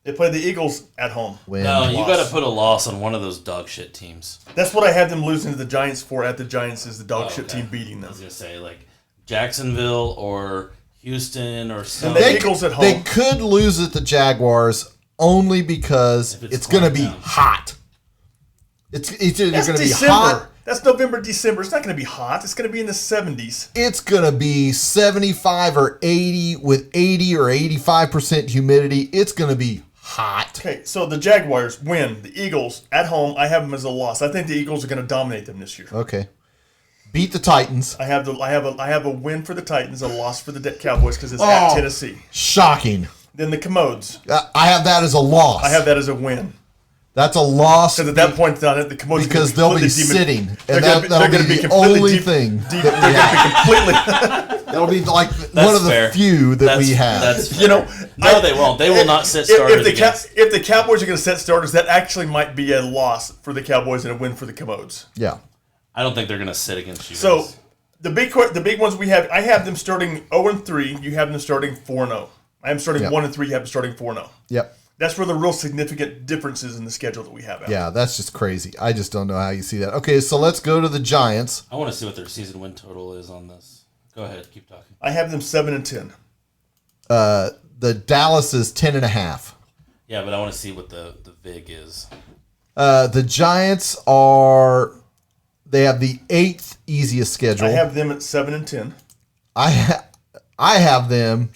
They play the Eagles at home. Win. No, you Loss. got to put a loss on one of those dog shit teams. That's what I had them losing to the Giants for at the Giants is the dog shit Okay. team beating I them. was gonna say like Jacksonville or Houston or And something. the Eagles at home. They could lose at the Jaguars only because If it's it's going to be quiet down. hot. It's either That's going to be December. hot. That's November, December. It's not going to be hot. It's going to be in the 70s. It's going to be 75 or 80 with 80 or 85% humidity. It's going to be hot. Okay, so the Jaguars win. The Eagles at home, I have them as a loss. I think the Eagles are going to dominate them this year. Okay. Beat the Titans. I have a win for the Titans, a loss for the Cowboys because it's Oh. at Tennessee. Shocking. Then the Commodes, I have that as a loss. I have that as a win. That's a loss Because at that point on it, the Commodes because they'll be sitting. And that'll gonna be the completely only deep- thing. They're going to be completely. That'll be like one of the fair. few that we have. That's You know, no, they won't. They will not sit starters against. If the Cowboys are going to set starters, that actually might be a loss for the Cowboys and a win for the Commodes. Yeah. I don't think they're gonna sit against you. So guys. the big ones we have, I have them starting 0-3. You have them starting 4-0. I am starting Yep. 1-3. You have them starting 4-0. Yep. That's where the real significant differences in the schedule that we have. Out. Yeah, that's just crazy. I just don't know how you see that. Okay, so let's go to the Giants. I want to see what their season win total is on this. Go ahead, keep talking. I have them 7-10. The Dallas is 10.5. Yeah, but I want to see what the VIG is. The Giants they have the 8th easiest schedule. I have them at 7-10. I have them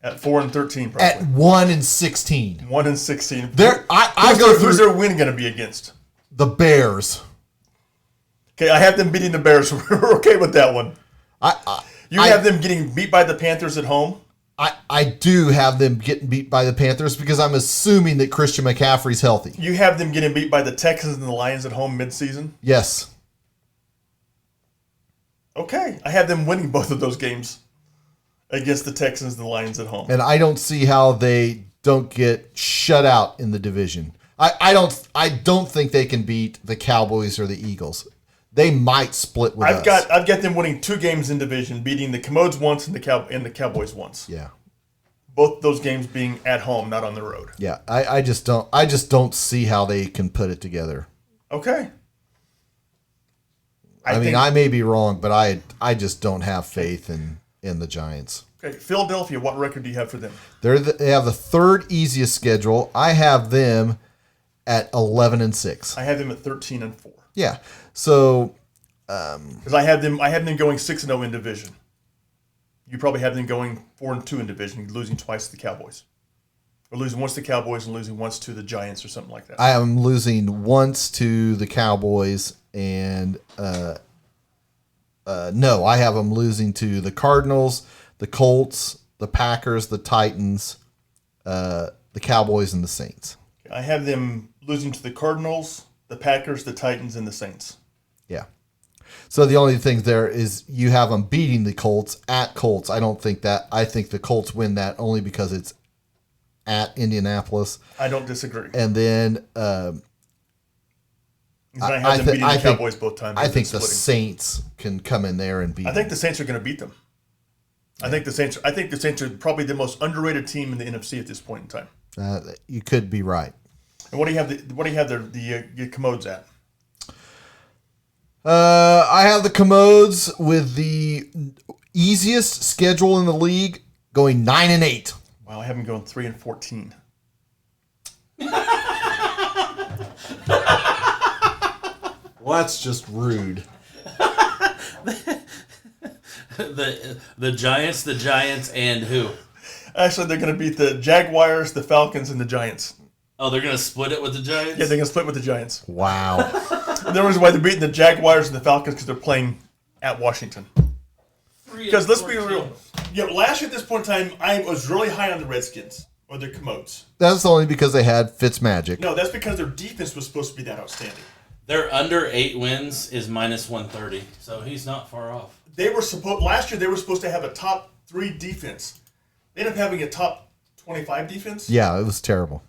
At 4-13, probably. at 1-16. 1-16. Through Who's their win going to be against? the Bears. Okay, I have them beating the Bears. We're okay with that one. You I- have them getting beat by the Panthers at home. I do have them getting beat by the Panthers because I'm assuming that Christian McCaffrey's healthy. You have them getting beat by the Texans and the Lions at home midseason. Yes. Okay, I have them winning both of those games against the Texans and the Lions at home. And I don't see how they don't get shut out in the division. I don't think they can beat the Cowboys or the Eagles. They might split with us. I've got them winning 2 games in division, beating the Commodes once and the Cowboys once. Yeah. Both those games being at home, not on the road. Yeah. I just don't see how they can put it together. Okay. I mean, think- I may be wrong, but I just don't have faith in the Giants. Okay, Philadelphia, what record do you have for them? They have the 3rd easiest schedule. I have them at 11-6. I have them at 13-4 Yeah. So because I have them going 6-0 in division. You probably have them going 4-2 in division, losing twice to the Cowboys, or losing once to the Cowboys and losing once to the Giants or something like that. I am losing once to the Cowboys and No, I have them losing to the Cardinals, the Colts, the Packers, the Titans, the Cowboys, and the Saints. I have them losing to the Cardinals, the Packers, the Titans, and the Saints. Yeah. So the only thing there is you have them beating the Colts at Colts. I don't think that. I think the Colts win that only because it's at Indianapolis. I don't disagree. And then I have them beating the Cowboys both times. I think the Saints can come in there and beat I think the Saints are going to beat them. I think the Saints are probably the most underrated team in the NFC at this point in time. You could be right. And what do you have the commodes at? I have the Commodes with the easiest schedule in the league, going 9-8. Wow, I have them going 3-14. Well, that's just rude. The Giants, and who? Actually, they're going to beat the Jaguars, the Falcons, and the Giants. Oh, they're gonna split it with the Giants. Yeah, they're going to split with the Giants. Wow. And the reason why they're beating the Jaguars and the Falcons because they're playing at Washington. Because let's be real. Last year at this point in time, I was really high on the Redskins or their commodes. That's only because they had Fitzmagic. No, that's because their defense was supposed to be that outstanding. Their under 8 wins is -130, so he's not far off. Last year they were supposed to have a top 3 defense. They ended up having a top 25 defense. Yeah, it was terrible.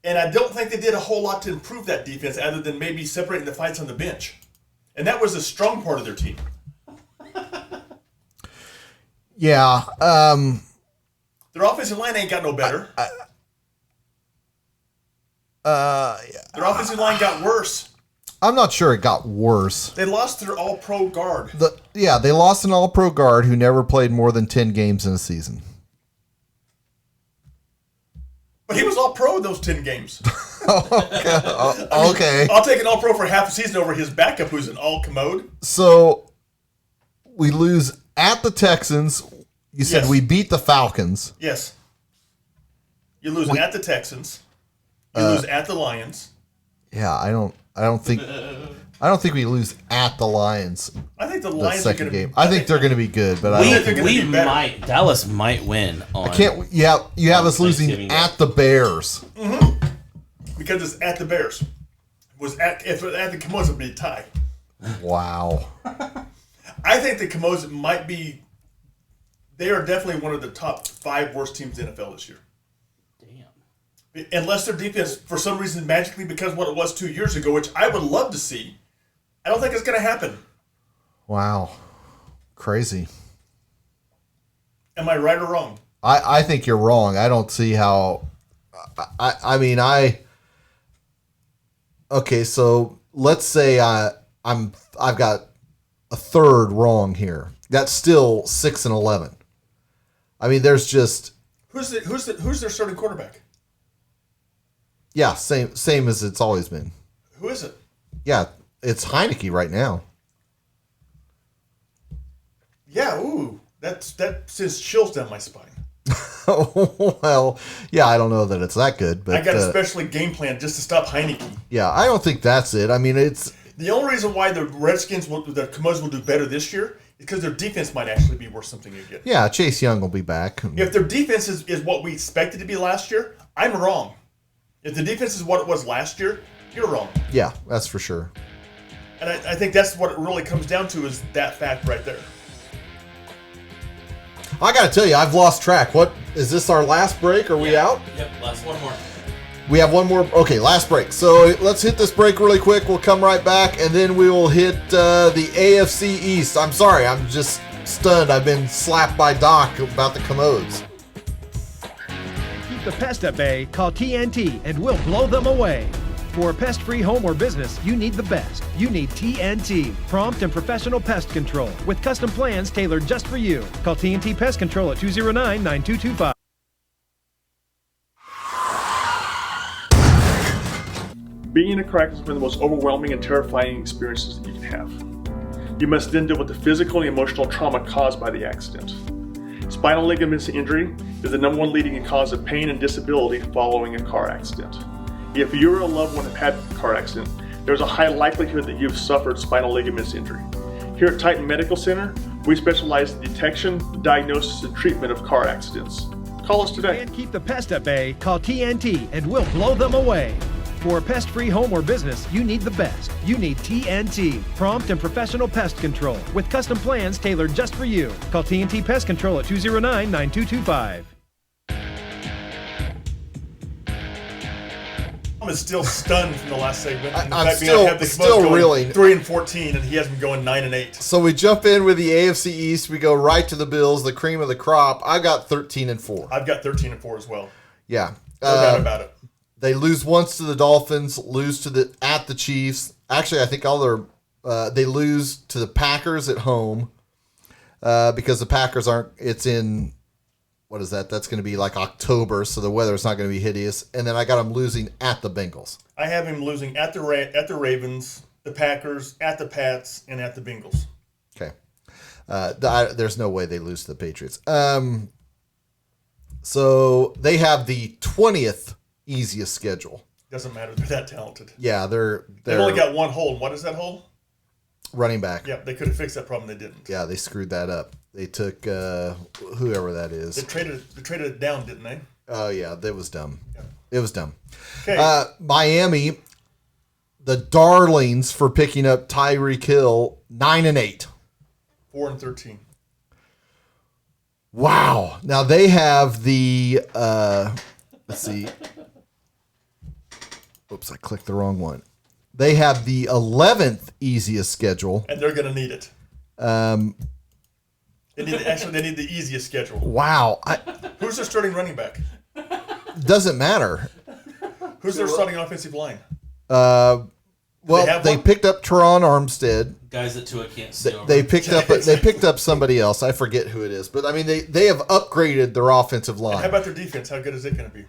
And I don't think they did a whole lot to improve that defense other than maybe separating the fights on the bench. And that was a strong part of their team. Yeah. Their offensive line ain't got no better. Their offensive line got worse. I'm not sure it got worse. They lost their all-pro guard. They lost an all-pro guard who never played more than 10 games in a season. But he was all-pro those 10 games. Okay. I'll take an all-pro for half a season over his backup who's an all-commode. So we lose at the Texans. You said Yes. we beat the Falcons. Yes. You lose at the Texans. You lose at the Lions. Yeah, I don't think we lose at the Lions I think the the Lions are second going to game. I think they're going to be good, but I don't they're think gonna be better. Dallas might win on. you have us losing Thanksgiving at the Bears. because it's at the Bears. If at the Commodes, it would be a tie. Wow. I think the Commodes might be. They are definitely one of the top 5 worst teams in the NFL this year. Damn. Unless their defense, for some reason, magically becomes what it was 2 years ago, which I would love to see. I don't think it's going to happen. Wow. Crazy. Am I right or wrong? I think you're wrong. I don't see how. Okay, so let's say I've got a third wrong here. That's still 6-11. I mean, there's just Who's their starting quarterback? same as it's always been. Who is it? Yeah, it's Heineke right now. Yeah, ooh, that sends chills down my spine. Well, yeah, I don't know that it's that good, but I got a special game plan just to stop Heineke. yeah, I don't think that's it. I mean, it's The only reason why the the Commodes will do better this year is because their defense might actually be worth something again. yeah, Chase Young will be back. If their defense is what we expected to be last year, I'm wrong. If the defense is what it was last year, you're wrong. Yeah, that's for sure. And I think that's what it really comes down to is that fact right there. I got to tell you, I've lost track. What is this? Our last break? Are we out? Yep, last one more. We have one more. Okay, last break. So let's hit this break really quick. We'll come right back, and then we will hit the AFC East. I'm sorry, I'm just stunned. I've been slapped by Doc about the Commodes. Keep the pest at bay. Call TNT and we'll blow them away. For a pest-free home or business, you need the best. You need TNT, prompt and professional pest control with custom plans tailored just for you. Call TNT Pest Control at 209-9225. Being in a car accident is one of the most overwhelming and terrifying experiences that you can have. You must then deal with the physical and emotional trauma caused by the accident. Spinal ligament injury is the #1 leading cause of pain and disability following a car accident. If you or a loved one have had a car accident, there's a high likelihood that you've suffered spinal ligament injury. Here at Titan Medical Center, we specialize in detection, diagnosis, and treatment of car accidents. Call us today. And keep the pest at bay. Call TNT and we'll blow them away. For a pest-free home or business, you need the best. You need TNT, prompt and professional pest control with custom plans tailored just for you. Call TNT Pest Control at 209-9225. I'm still stunned from the last segment. And the I'm fact being still- I have the still Cubs going reeling. 3-14, and he has them going 9-8. So we jump in with the AFC East. We go right to the Bills, the cream of the crop. I got 13-4. I've got 13-4 as well. Yeah. No doubt about it. They lose once to the Dolphins, lose to at the Chiefs. Actually, I think they lose to the Packers at home because the Packers aren't. It's in what is that? That's going to be like October, so the weather's not going to be hideous. And then I got them losing at the Bengals. I have him losing at the Ravens, the Packers, at the Pats, and at the Bengals. Okay. There's no way they lose to the Patriots. So they have the 20th easiest schedule. Doesn't matter. They're that talented. Yeah, they've only got one hole. And what is that hole? running back. Yeah, they could have fixed that problem. They didn't. Yeah, they screwed that up. They took whoever that is. They traded it down, didn't they? Oh yeah, that was dumb. Yeah. It was dumb. Okay. Miami, the darlings for picking up Tyreek Hill, 9-8. 4-13. Wow. Now they have the let's see. Oops, I clicked the wrong one. They have the 11th easiest schedule. And they're going to need it. They need the easiest schedule. Wow. Who's their starting running back? Doesn't matter. Who's their starting offensive line? Well, they one? picked up Teron Armstead. Guys that Tua can't see over. They picked up somebody else. I forget who it is, but I mean they have upgraded their offensive line. How about their defense? How good is it going to be?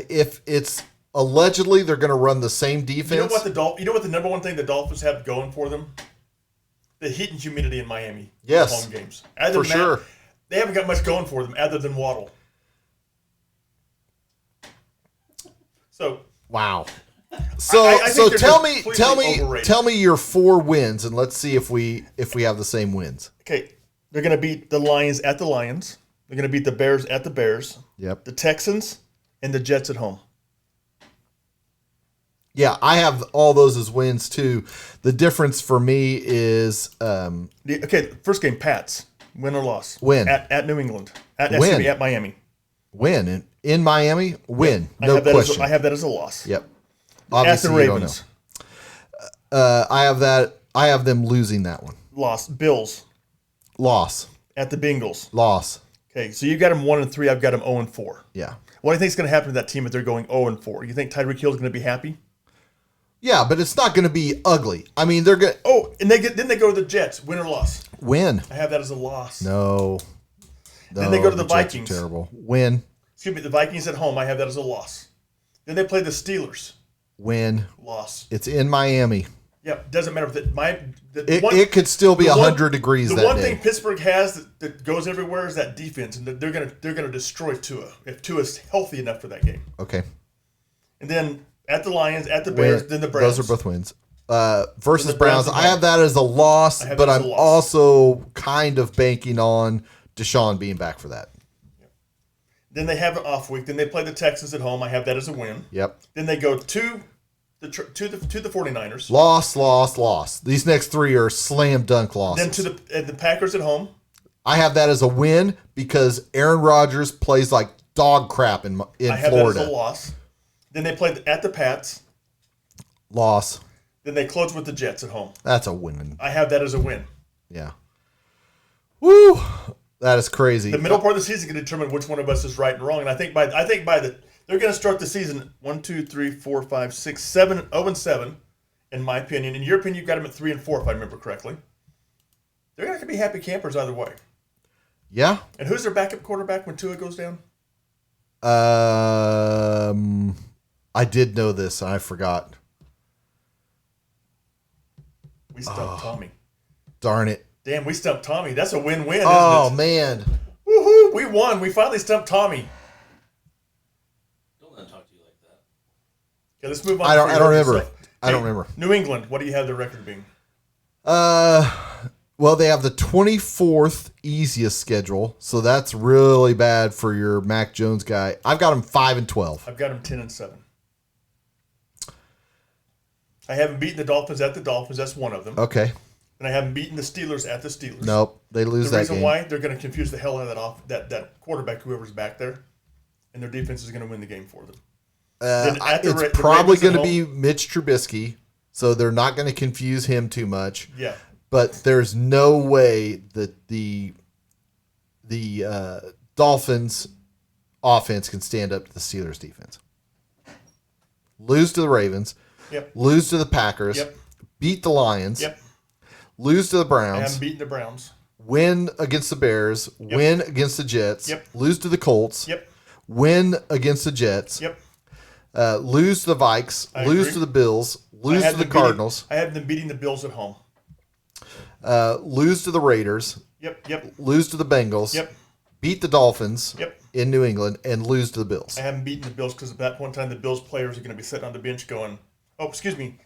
If it's allegedly they're going to run the same defense. You know what the number one thing the Dolphins have going for them? The heat and humidity in Miami. Yes. Home games. For sure. They haven't got much going for them other than Waddle. So Wow. So I think they're tell me your 4 wins and let's see if we have the same wins. okay, they're going to beat the Lions at the Lions. They're going to beat the Bears at the Bears. Yep. The Texans and the Jets at home. Yeah, I have all those as wins too. The difference for me is First game, Pats. Win or loss? Win. At New England. Win. At Miami. win in Miami. Win. No question. I have that as a loss. Yep. At Obviously, the you don't Ravens. know. I have that. I have them losing that one. Loss. Bills. Loss. At the Bengals. Loss. Okay, so you got them 1-3. I've got them 0-4. Yeah. What do you think is going to happen to that team if they're going 0-4? You think Tyreek Hill is going to be happy? Yeah, but it's not going to be ugly. I mean, they're going to Oh, and then they go to the Jets. Win or loss? win. I have that as a loss. No. Then they go to the Jets are Vikings. Terrible. Win. Excuse me, the Vikings at home. I have that as a loss. Then they play the Steelers. Win. Loss. It's in Miami. Yeah, doesn't matter. It could still be 100 degrees that day. The one day. thing Pittsburgh has that goes everywhere is that defense, and they're gonna destroy Tua if Tua's healthy enough for that game. Okay. And then at the Lions, at the Bears, then the Browns. Those are both wins. Versus the Browns Browns, and I have that as a loss, I have but that as I'm a loss. also kind of banking on Deshaun being back for that. Then they have an off week. Then they play the Texans at home. I have that as a win. Yep. Then they go to the 49ers. Loss. These next 3 are slam dunk losses. Then to the Packers at home. I have that as a win because Aaron Rodgers plays like dog crap in I have Florida. that as a loss. Then they play at the Pats. Loss. Then they close with the Jets at home. That's a win. I have that as a win. Yeah. Woo! That is crazy. The middle part of the season can determine which one of us is right and wrong. And I think by they're going to start the season 1, 2, 3, 4, 5, 6, 7, 0-7, in my opinion. In your opinion, you've got them at 3-4, if I remember correctly. They're going to be happy campers either way. Yeah. And who's their backup quarterback when Tua goes down? I did know this. I forgot. We stumped Tommy. Darn it. Damn, we stumped Tommy. That's a win-win, Oh, isn't it? man. Woohoo! We won. We finally stumped Tommy. Don't let him talk to you like that. Okay, let's move on. I don't to your remember. stuff. I don't remember. New England, what do you have their record being? Well, they have the 24th easiest schedule, so that's really bad for your Mac Jones guy. I've got him 5-12. I've got them 10-7. I haven't beaten the Dolphins at the Dolphins. That's one of them. Okay. And I haven't beaten the Steelers at the Steelers. Nope, they lose The that reason game. why, they're going to confuse the hell out of that quarterback, whoever's back there, and their defense is going to win the game for them. Then at the It's probably Ravens at going to home- be Mitch Trubisky, so they're not going to confuse him too much. Yeah. But there's no way that the Dolphins offense can stand up to the Steelers defense. Lose to the Ravens, Yep. lose to the Packers, Yep. beat the Lions, Yep. lose to the I Browns, haven't beaten the Browns. win against the Bears, win against the Jets, Yep. lose to the Colts, Yep. win against the Jets, Yep. lose to the Vikes, I lose agree. to the Bills, lose I had to the them beating- Cardinals, I have them beating the Bills at home. lose to the Raiders, Yep. Yep. lose to the Bengals, Yep. beat the Dolphins Yep. in New England, and lose to the Bills. I haven't beaten the Bills because at that point in time, the Bills players are going to be sitting on the bench going, oh, excuse me.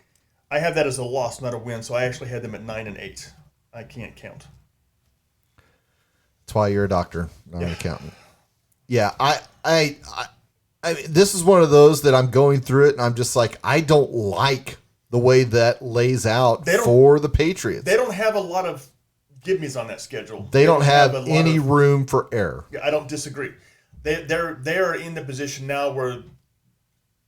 I have that as a loss, not a win. So I actually had them at 9-8. I can't count. That's why you're a doctor, not an accountant. Yeah, I mean, this is one of those that I'm going through it, and I'm just like, I don't like the way that lays out They don't- for the Patriots. They don't have a lot of give-me's on that schedule. They don't have a lot any of- room for error. I don't disagree. They are in the position now where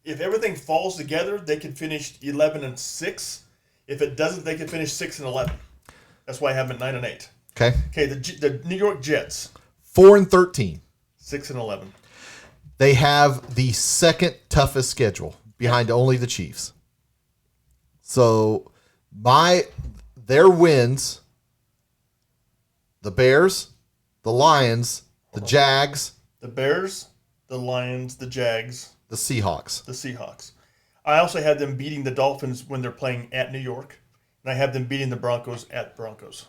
if everything falls together, they can finish 11-6. If it doesn't, they can finish 6-11. That's why I have them at 9-8. Okay, Okay, the New York Jets 4-13. 6-11. They have the second toughest schedule behind only the Chiefs. So their wins, the Bears, the Lions, the Jags, The Bears, the Lions, the Jags, the Seahawks. the Seahawks. I also had them beating the Dolphins when they're playing at New York, and I have them beating the Broncos at Broncos.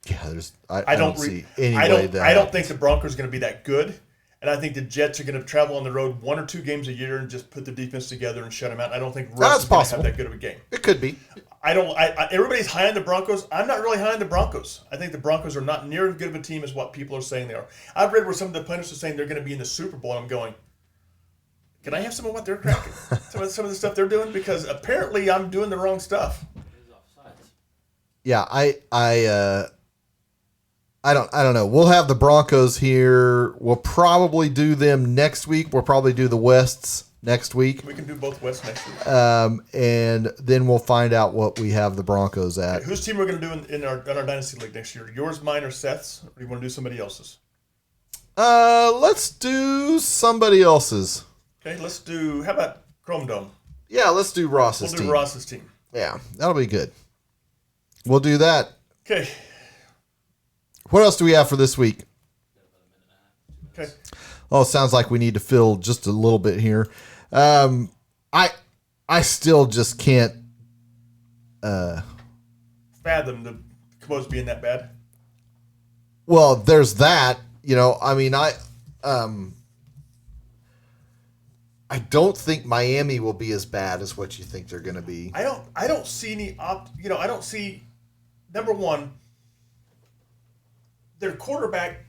Yeah, I don't see any I way don't. that I don't happens. think the Broncos are going to be that good, and I think the Jets are going to travel on the road 1 or 2 games a year and just put the defense together and shut them out. I don't think That's Russ is going to possible. have that good of a game. It could be. I don't. Everybody's high on the Broncos. I'm not really high on the Broncos. I think the Broncos are not near as good of a team as what people are saying they are. I've read where some of the pundits are saying they're going to be in the Super Bowl. And I'm going, can I have some of what they're cracking? some of the stuff they're doing, because apparently I'm doing the wrong stuff. Yeah, I don't know. We'll have the Broncos here. We'll probably do them next week. We'll probably do the Wests next week. We can do both West next week. And then we'll find out what we have the Broncos at. Whose team we're going to do in our Dynasty League next year? Yours, mine, or Seth's? Or do you want to do somebody else's? Let's do somebody else's. Okay, let's do. How about Chrome Dome? Yeah, let's do Ross's We'll do team. Ross's team. Yeah, that'll be good. We'll do that. Okay. What else do we have for this week? Okay. Oh, it sounds like we need to fill just a little bit here. I still just can't. Fathom the Cabos being that bad. Well, there's that. You know, I mean, I don't think Miami will be as bad as what you think they're going to be. I don't see any I don't see, number one, their quarterback.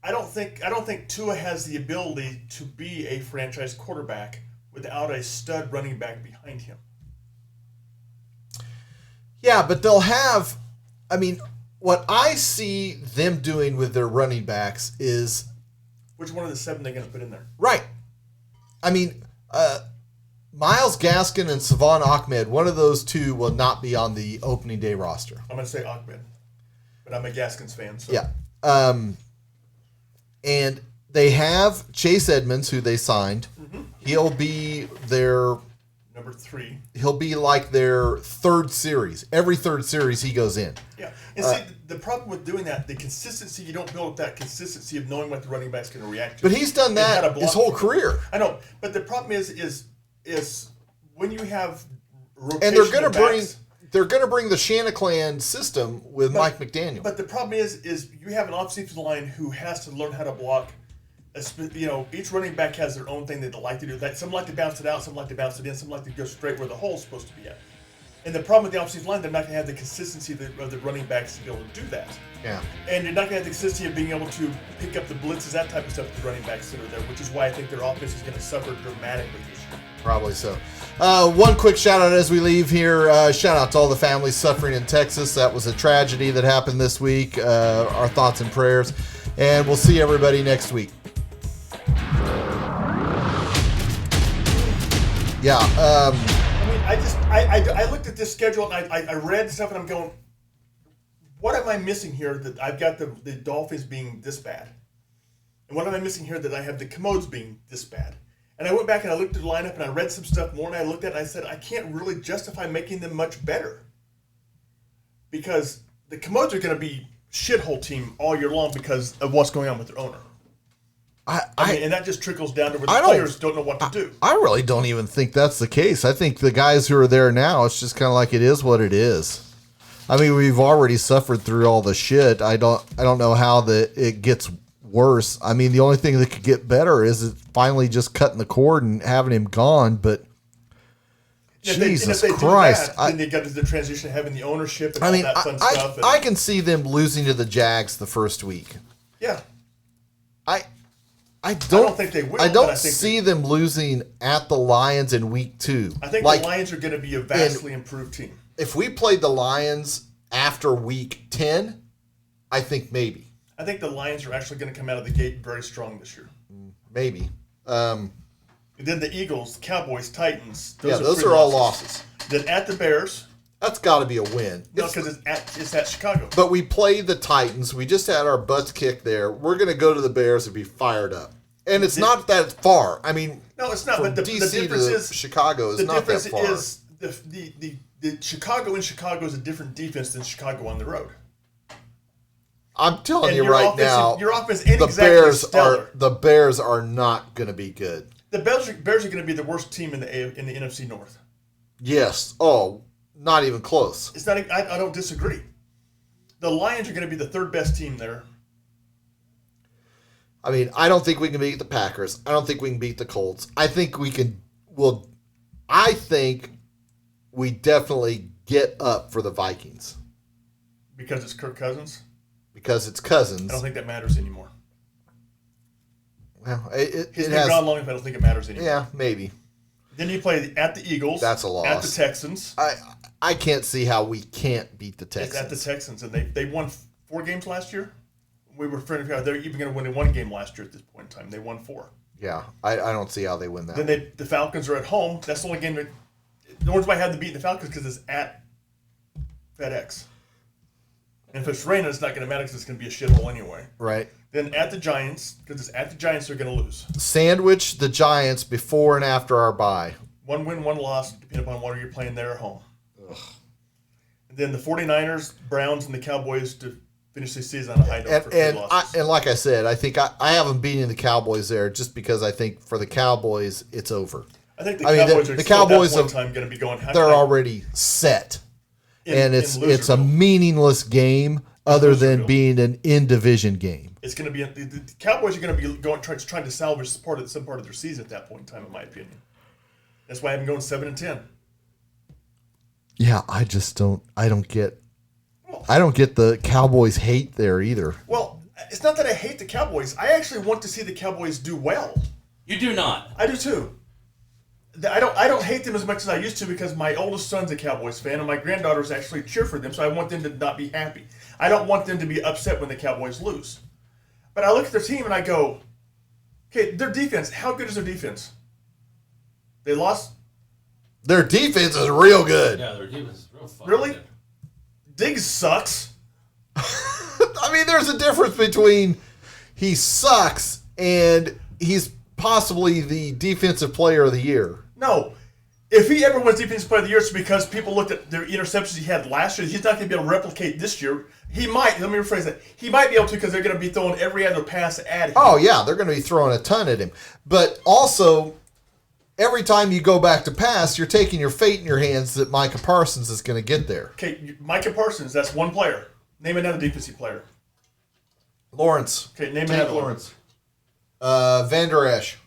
I don't think Tua has the ability to be a franchise quarterback without a stud running back behind him. Yeah, but they'll have. I mean, what I see them doing with their running backs is Which one of the 7 they're going to put in there? right. I mean, Myles Gaskin and Savon Ahmed, one of those two will not be on the opening day roster. I'm going to say Ahmed, but I'm a Gaskins fan. So. Yeah. And they have Chase Edmonds, who they signed. Mm-hmm. He'll be their. Number 3. He'll be like their third series. Every third series he goes in. Yeah, and see, the problem with doing that, the consistency, you don't build up that consistency of knowing what the running back's going to react to. But he's done And how to that block his whole for him. career. I know, but the problem is when you have rotation And they're of backs, they're gonna bring the Shanaclan system with Mike McDaniel. But the problem is you have an offensive line who has to learn how to block. Each running back has their own thing that they like to do. Some like to bounce it out, some like to bounce it in, some like to go straight where the hole's supposed to be at. And the problem with the offensive line, they're not going to have the consistency of the running backs to be able to do that. Yeah. And you're not going to have the consistency of being able to pick up the blitzes, that type of stuff with the running backs that are there, which is why I think their offense is going to suffer dramatically this year. Probably so. One quick shout out as we leave here. Shout out to all the families suffering in Texas. That was a tragedy that happened this week. Our thoughts and prayers. And we'll see everybody next week. Yeah. I looked at this schedule and I read stuff and I'm going, what am I missing here that I've got the Dolphins being this bad? And what am I missing here that I have the Commodes being this bad? And I went back and I looked at the lineup and I read some stuff more and I looked at it and I said, I can't really justify making them much better. Because the Commodes are going to be shithole team all year long because of what's going on with their owner. I mean, and that just trickles down to where the players don't know what to do. I really don't even think that's the case. I think the guys who are there now, it's just kind of like it is what it is. I mean, we've already suffered through all the shit. I don't know how it gets worse. I mean, the only thing that could get better is finally just cutting the cord and having him gone. But Jesus Christ, then they got to the transition of having the ownership and all that fun stuff. I can see them losing to the Jags the first week. Yeah. I don't think they will. I don't see them losing at the Lions in week 2. I think the Lions are going to be a vastly improved team. If we played the Lions after week 10, I think maybe. I think the Lions are actually going to come out of the gate very strong this year. Maybe. And then the Eagles, Cowboys, Titans. Those are all losses. Then at the Bears. That's got to be a win. No, because it's at Chicago. But we played the Titans. We just had our butts kicked there. We're going to go to the Bears and be fired up. And it's not that far. I mean, no, it's not. From But the DC difference to is Chicago is not that far. The difference is the Chicago in Chicago is a different defense than Chicago on the road. I'm telling you right now, your offense ain't exactly stellar. The Bears are not going to be good. The Bears are going to be the worst team in the NFC North. Yes. Oh, not even close. It's not. I don't disagree. The Lions are going to be the third best team there. I mean, I don't think we can beat the Packers. I don't think we can beat the Colts. I think we can. Well, I think we definitely get up for the Vikings because it's Kirk Cousins. Because it's Cousins. I don't think that matters anymore. Well, He's been gone long enough. I don't think it matters anymore. Yeah, maybe. Then you play at the Eagles. That's a loss. At the Texans. I can't see how we can't beat the Texans. It's at the Texans, and they won 4 games last year. We were trying to figure out they're even going to win 1 game last year at this point in time. They won 4. Yeah, I don't see how they win that. Then the Falcons are at home. That's the only game the ones might have to beat the Falcons because it's at FedEx. And if it's raining, it's not going to matter because it's going to be a shithole anyway. Right. Then at the Giants, because it's at the Giants, they're going to lose. Sandwich the Giants before and after our bye. 1 win, 1 loss, depending upon whether you're playing there or home. Ugh. And then the 49ers, Browns, and the Cowboys to finish the season on a high note for 3 losses. And like I said, I think I haven't beaten the Cowboys there just because I think for the Cowboys, it's over. I think the Cowboys are going to be going. They're already set. It's a meaningless game other than being an in-division game. It's going to be the Cowboys are going to be trying to salvage some part of their season at that point in time, in my opinion. That's why I have them going 7-10. Yeah, I don't get the Cowboys hate there either. Well, it's not that I hate the Cowboys. I actually want to see the Cowboys do well. You do not. I do too. I don't hate them as much as I used to because my oldest son's a Cowboys fan and my granddaughters actually cheer for them, so I want them to not be happy. I don't want them to be upset when the Cowboys lose. But I look at their team and I go, okay, their defense, how good is their defense? They lost. Their defense is real good. Yeah, their defense is real fucking Really? good. Diggs sucks. I mean, there's a difference between he sucks and he's possibly the defensive player of the year. No. If he ever wins defensive player of the year, it's because people looked at the interceptions he had last year. He's not going to be able to replicate this year. He might. Let me rephrase that. He might be able to because they're going to be throwing every other pass at him. Oh, yeah. They're going to be throwing a ton at him. But also, every time you go back to pass, you're taking your fate in your hands that Micah Parsons is going to get there. Okay, Micah Parsons, that's one player. Name another defensive player. Lawrence. Okay, name another Lawrence. Van Der Esch.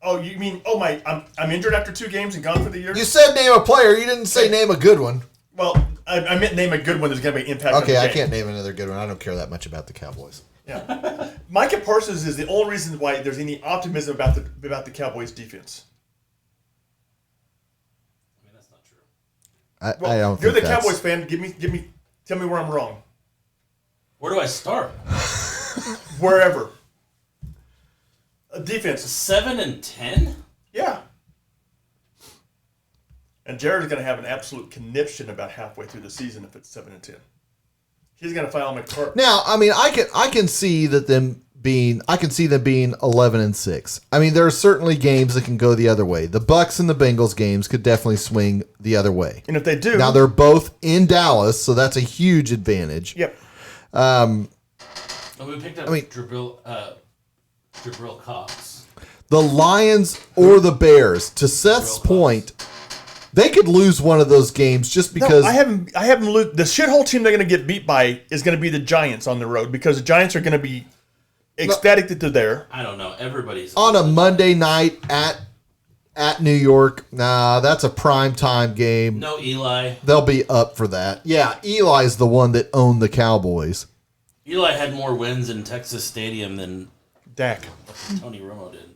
Oh, you mean? Oh my! I'm injured after 2 games and gone for the year. You said name a player. You didn't say name a good one. Well, I meant name a good one that's going to be impact. Okay, on the I game. can't name another good one. I don't care that much about the Cowboys. Yeah, Micah Parsons is the only reason why there's any optimism about the Cowboys defense. I mean, that's not true. I don't. You're think the that's- Cowboys fan. Tell me where I'm wrong. Where do I start? Wherever. Defense. 7-10. Yeah. And Jared's going to have an absolute conniption about halfway through the season if it's 7-10. He's going to file McCart. Now, I mean, I can see that them being 11-6. I mean, there are certainly games that can go the other way. The Bucks and the Bengals games could definitely swing the other way. And if they do, Now they're both in Dallas, so that's a huge advantage. yep. And we picked up I mean- Jabril Cox. The Lions or the Bears, to Seth's point, they could lose one of those games just because No, I haven't. The shithole team they're going to get beat by is going to be the Giants on the road because the Giants are going to be ecstatic that they're there. I don't know. Everybody's on a Monday night at New York, nah, that's a prime time game. No Eli. They'll be up for that. Yeah, Eli's the one that owned the Cowboys. Eli had more wins in Texas Stadium than Dak. Tony Romo did.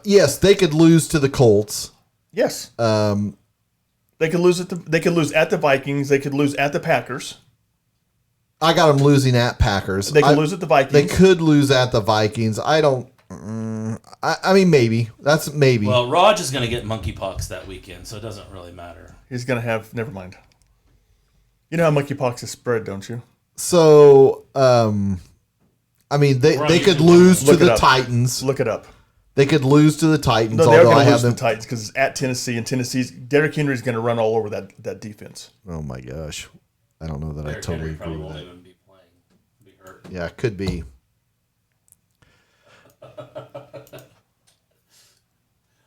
Yes, they could lose to the Colts. Yes. They could lose They could lose at the Vikings. They could lose at the Packers. I got them losing at Packers. They could lose at the Vikings. They could lose at the Vikings. I don't. I mean, maybe. That's maybe. Well, Raj is going to get monkeypox that weekend, so it doesn't really matter. He's going to have. Never mind. You know how monkeypox is spread, don't you? So, I mean, they could lose to Look it the up. Titans. Look it up. They could lose to the Titans. No, they're although I going to have lose to them. the Titans because it's at Tennessee, and Derrick Henry's going to run all over that defense. Oh my gosh, I don't know that I Derrick totally Henry agree probably with won't that. even be playing. He'll be hurt. Yeah, it could be.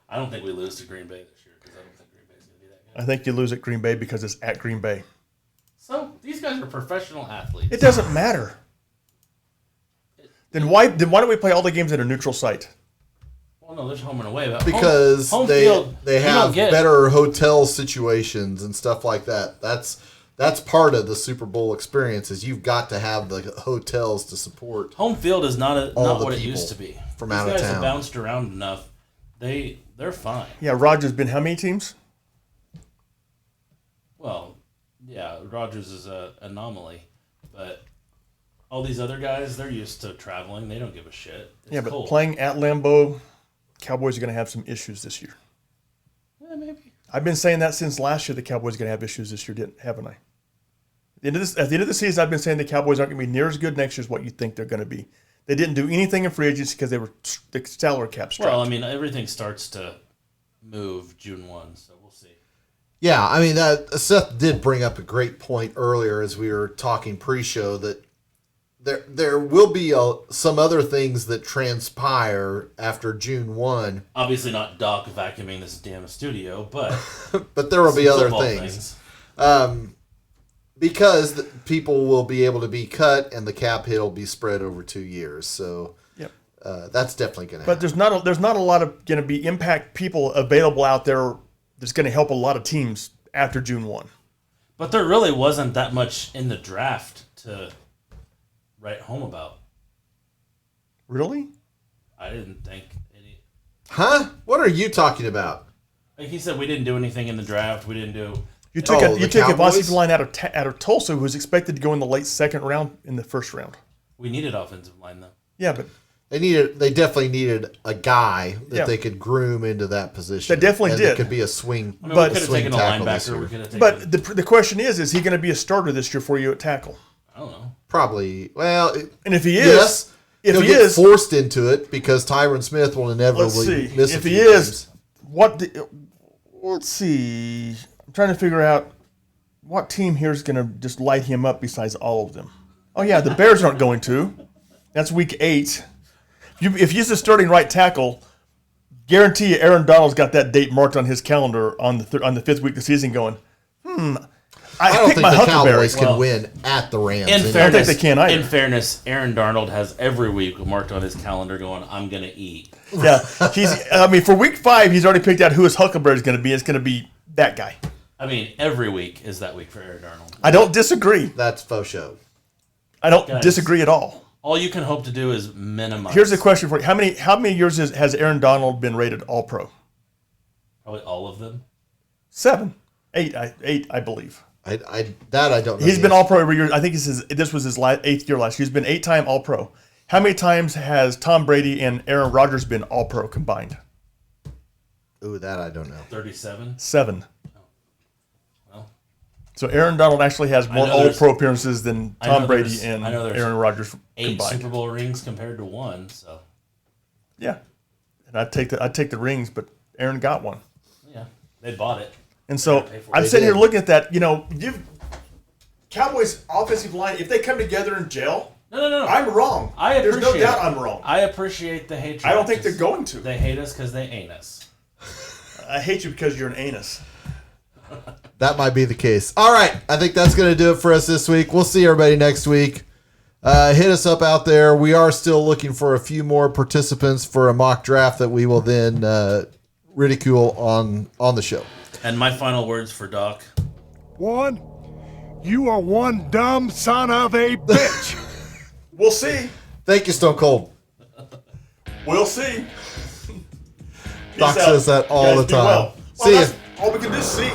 I don't think we lose to Green Bay this year because I don't think Green Bay's going to be that good. I think you lose at Green Bay because it's at Green Bay. So these guys are professional athletes. It doesn't matter. Then why don't we play all the games at a neutral site? Well, no, there's home and away. But Because home they field, they you don't have get- better hotel situations and stuff like that. That's part of the Super Bowl experience. Is you've got to have the hotels to support. Home field is not All the what it people used to be. from These out of guys town. have bounced around enough. They're fine. Yeah, Rodgers been how many teams? Well, yeah, Rodgers is an anomaly, but all these other guys, they're used to traveling. They don't give a shit. It's Yeah, but cold. playing at Lambeau, Cowboys are going to have some issues this year. Yeah, maybe. I've been saying that since last year. The Cowboys are going to have issues this year, haven't I? At the end of the season, I've been saying the Cowboys aren't going to be near as good next year as what you think they're going to be. They didn't do anything in free agency because they were the salary cap strapped. Well, I mean, everything starts to move June 1, so we'll see. Yeah, I mean, Seth did bring up a great point earlier as we were talking pre-show that there will be some other things that transpire after June 1, Obviously not Doc vacuuming this damn studio, but but there will be other football things. Because people will be able to be cut and the cap hit will be spread over 2 years. So Yep. that's definitely going to But happen. there's not a lot of going to be impact people available out there that's going to help a lot of teams after June 1. But there really wasn't that much in the draft to write home about. Really? I didn't think any. Huh? What are you talking about? Like he said, we didn't do anything in the draft. We didn't do. You took Oh, a the offensive Cowboys? line out of Tulsa who was expected to go in the late second round in the first round. We needed offensive line though. Yeah, but They definitely needed a guy that Yeah. they could groom into that position. They definitely and did. That could be a swing. I mean, But- we could have swing taken a tackle this linebacker. We year. could have taken. but the question is he going to be a starter this year for you at tackle? I don't know. Probably. Well, And if he is, yes. if he'll he get is, forced into it because Tyron Smith will let's inevitably see. miss a If few he is, games. let's see. I'm trying to figure out what team here is going to just light him up besides all of them. Oh yeah, the Bears aren't going to. That's week 8. If he's the starting right tackle, guarantee you Aaron Donald's got that date marked on his calendar on the 5th week of the season going, I don't pick think my the Huckleberry. Cowboys can Well, win at the Rams. In anyway. fairness, they can either. In fairness, Aaron Darnold has every week marked on his calendar going, I'm going to eat. Yeah, for week 5, he's already picked out who his Huckleberry is going to be. It's going to be that guy. I mean, every week is that week for Aaron Darnold. I don't disagree. That's faux show. I don't Guys. disagree at all. All you can hope to do is minimize. Here's a question for you: How many years has Aaron Donald been rated All Pro? Probably all of them. 7, 8, I believe. I don't know. He's been All Pro every year. I think this was his 8th year last year. He's been 8-time All Pro. How many times has Tom Brady and Aaron Rodgers been All Pro combined? Ooh, that I don't know. 37. 7. Well, So Aaron Donald actually has more know All there's- Pro appearances than I know Tom Brady there's- and I know there's Aaron Rodgers 8 combined. Super Bowl rings compared to 1. So, Yeah, and I'd take the rings, but Aaron got one. yeah, they bought it. And so Pay for it. I'm They sitting here did. looking at that. Cowboys offensive line, if they come together and gel, No. I'm wrong. I There's appreciate no doubt it. I'm wrong. I appreciate the hatred. I don't think they're Just- going to. They hate us because they ain't us. I hate you because you're an anus. That might be the case. All right. I think that's going to do it for us this week. We'll see everybody next week. Hit us up out there. We are still looking for a few more participants for a mock draft that we will then ridicule on the show. And my final words for Doc. One, you are one dumb son of a bitch. We'll see. Thank you, Stone Cold. We'll see. Doc Peace out. says that all Guys, the be time. well. See ya. That's all we can do is see.